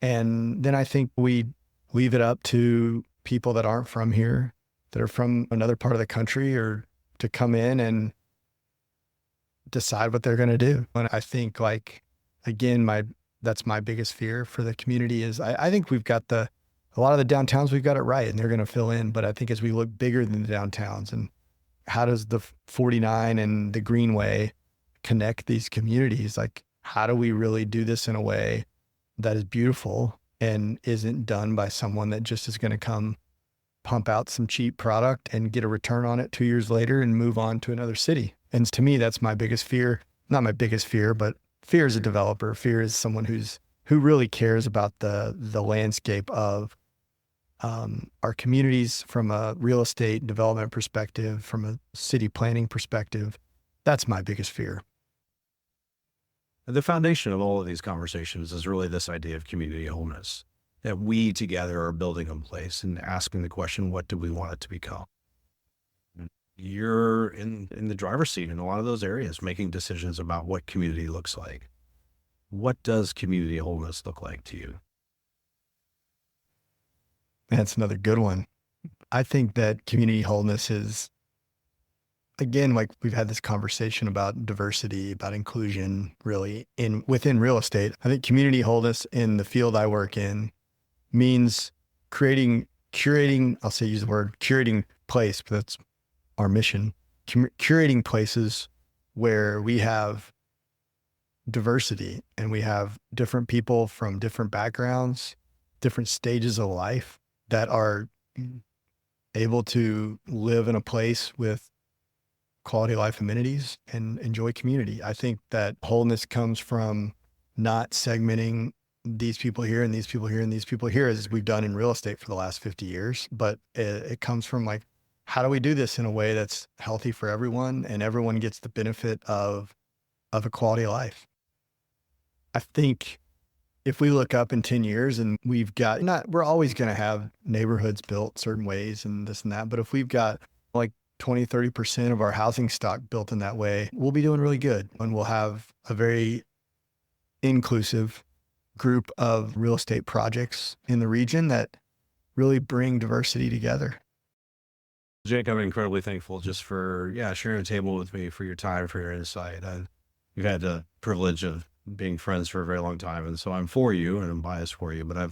And then I think we leave it up to people that aren't from here, that are from another part of the country, or to come in and decide what they're going to do. And I think, like, again, that's my biggest fear for the community is I think we've got a lot of the downtowns, we've got it right and they're going to fill in. But I think as we look bigger than the downtowns, and how does the 49 and the Greenway connect these communities? Like, how do we really do this in a way that is beautiful and isn't done by someone that just is going to come pump out some cheap product and get a return on it 2 years later and move on to another city. And to me, that's my biggest fear. Not my biggest fear, but fear as a developer. Fear is someone who really cares about the landscape of our communities from a real estate development perspective, from a city planning perspective. That's my biggest fear. The foundation of all of these conversations is really this idea of community wholeness, that we together are building a place and asking the question, what do we want it to become? You're in the driver's seat in a lot of those areas, making decisions about what community looks like. What does community wholeness look like to you? That's another good one. I think that community wholeness is, again, like we've had this conversation about diversity, about inclusion, really within real estate. I think community wholeness in the field I work in means curating, I'll say use the word curating place, but that's our mission, curating places where we have diversity and we have different people from different backgrounds, different stages of life that are able to live in a place with quality of life amenities and enjoy community. I think that wholeness comes from not segmenting these people here and these people here and these people here as we've done in real estate for the last 50 years. But it comes from like, how do we do this in a way that's healthy for everyone and everyone gets the benefit of a quality of life? I think if we look up in 10 years and we're always going to have neighborhoods built certain ways and this and that. But if we've got like 20, 30% of our housing stock built in that way, we'll be doing really good. And we'll have a very inclusive group of real estate projects in the region that really bring diversity together. Jake, I'm incredibly thankful just for, sharing a table with me, for your time, for your insight. You've had the privilege of being friends for a very long time. And so I'm for you and I'm biased for you, but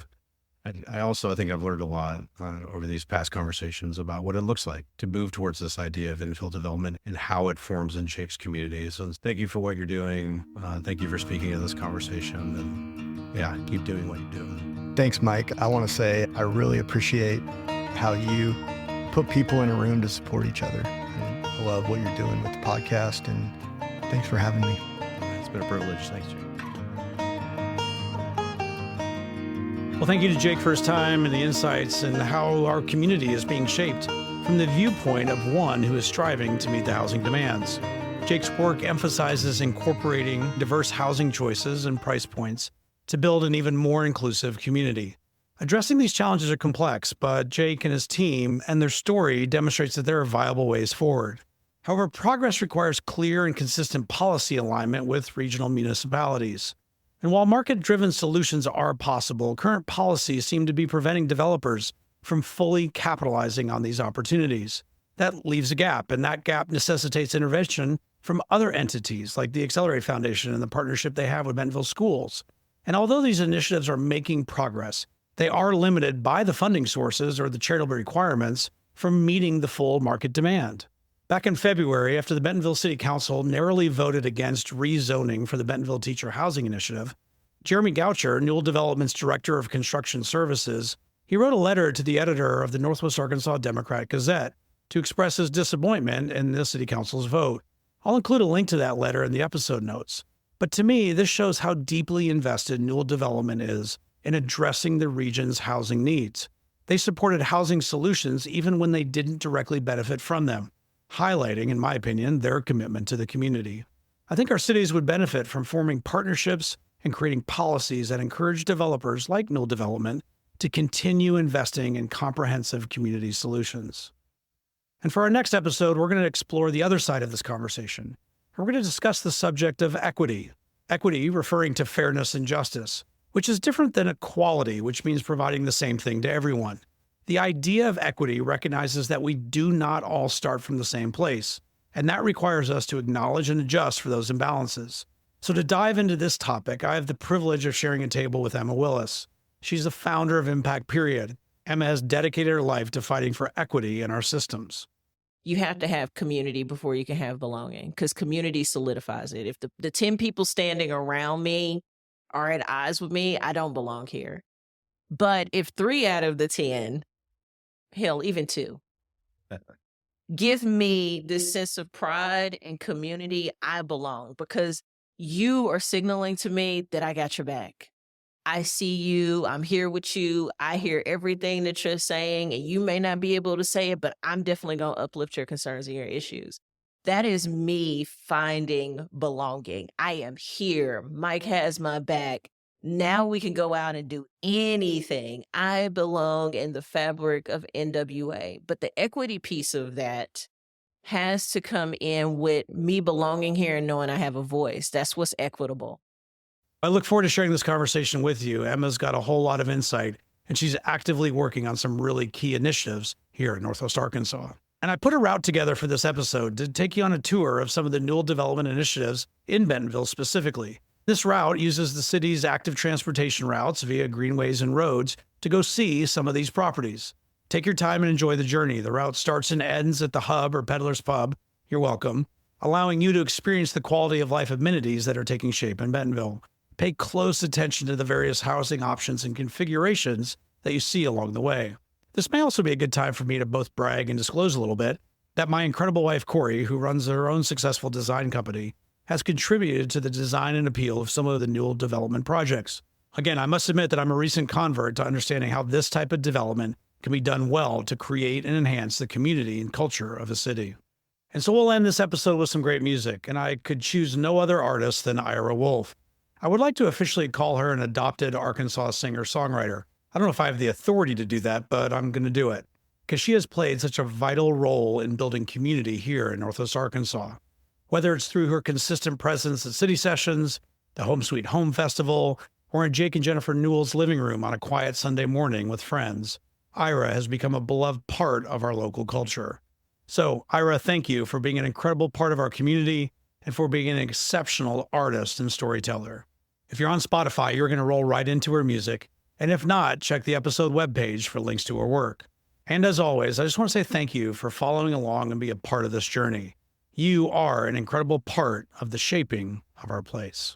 I also think I've learned a lot over these past conversations about what it looks like to move towards this idea of infill development and how it forms and shapes communities. So thank you for what you're doing. Thank you for speaking in this conversation, and keep doing what you do. Thanks, Mike. I want to say I really appreciate how you put people in a room to support each other. And I love what you're doing with the podcast, and thanks for having me. It's been a privilege. Thanks, Jake. Well, thank you to Jake for his time and the insights and how our community is being shaped from the viewpoint of one who is striving to meet the housing demands. Jake's work emphasizes incorporating diverse housing choices and price points to build an even more inclusive community. Addressing these challenges are complex, but Jake and his team and their story demonstrates that there are viable ways forward. However, progress requires clear and consistent policy alignment with regional municipalities. And while market-driven solutions are possible, current policies seem to be preventing developers from fully capitalizing on these opportunities. That leaves a gap, and that gap necessitates intervention from other entities like the Accelerate Foundation and the partnership they have with Bentonville Schools. And although these initiatives are making progress, they are limited by the funding sources or the charitable requirements from meeting the full market demand. Back in February, after the Bentonville City Council narrowly voted against rezoning for the Bentonville Teacher Housing Initiative, Jeremy Goucher, Newell Development's Director of Construction Services, he wrote a letter to the editor of the Northwest Arkansas Democrat Gazette to express his disappointment in the City Council's vote. I'll include a link to that letter in the episode notes. But to me, this shows how deeply invested Newell Development is in addressing the region's housing needs. They supported housing solutions even when they didn't directly benefit from them, highlighting, in my opinion, their commitment to the community. I think our cities would benefit from forming partnerships and creating policies that encourage developers like Newell Development to continue investing in comprehensive community solutions. And for our next episode, we're going to explore the other side of this conversation. We're going to discuss the subject of equity. Equity referring to fairness and justice, which is different than equality, which means providing the same thing to everyone. The idea of equity recognizes that we do not all start from the same place, and that requires us to acknowledge and adjust for those imbalances. So to dive into this topic, I have the privilege of sharing a table with Emma Willis. She's the founder of Impact Period. Emma has dedicated her life to fighting for equity in our systems. you have to have community before you can have belonging, because community solidifies it. If the 10 people standing around me are at odds with me, I don't belong here. But if 3 out of the 10, hell, even 2, give me this sense of pride and community, I belong, because you are signaling to me that I got your back. I see you. I'm here with you. I hear everything that you're saying, and you may not be able to say it, but I'm definitely going to uplift your concerns and your issues. That is me finding belonging. I am here. Mike has my back. Now we can go out and do anything. I belong in the fabric of NWA. But the equity piece of that has to come in with me belonging here and knowing I have a voice. That's what's equitable. I look forward to sharing this conversation with you. Emma's got a whole lot of insight, and she's actively working on some really key initiatives here in Northwest Arkansas. And I put a route together for this episode to take you on a tour of some of the Newell development initiatives in Bentonville specifically. This route uses the city's active transportation routes via greenways and roads to go see some of these properties. Take your time and enjoy the journey. The route starts and ends at the Hub or Peddler's Pub. You're welcome, allowing you to experience the quality of life amenities that are taking shape in Bentonville. Pay close attention to the various housing options and configurations that you see along the way. This may also be a good time for me to both brag and disclose a little bit that my incredible wife, Corey, who runs her own successful design company, has contributed to the design and appeal of some of the Newell development projects. Again, I must admit that I'm a recent convert to understanding how this type of development can be done well to create and enhance the community and culture of a city. And so we'll end this episode with some great music, and I could choose no other artist than Ira Wolf. I would like to officially call her an adopted Arkansas singer-songwriter. I don't know if I have the authority to do that, but I'm going to do it, because she has played such a vital role in building community here in Northwest Arkansas. Whether it's through her consistent presence at city sessions, the Home Sweet Home Festival, or in Jake and Jennifer Newell's living room on a quiet Sunday morning with friends, Ira has become a beloved part of our local culture. So, Ira, thank you for being an incredible part of our community and for being an exceptional artist and storyteller. If you're on Spotify, you're going to roll right into her music. And if not, check the episode webpage for links to her work. And as always, I just want to say thank you for following along and be a part of this journey. You are an incredible part of the shaping of our place.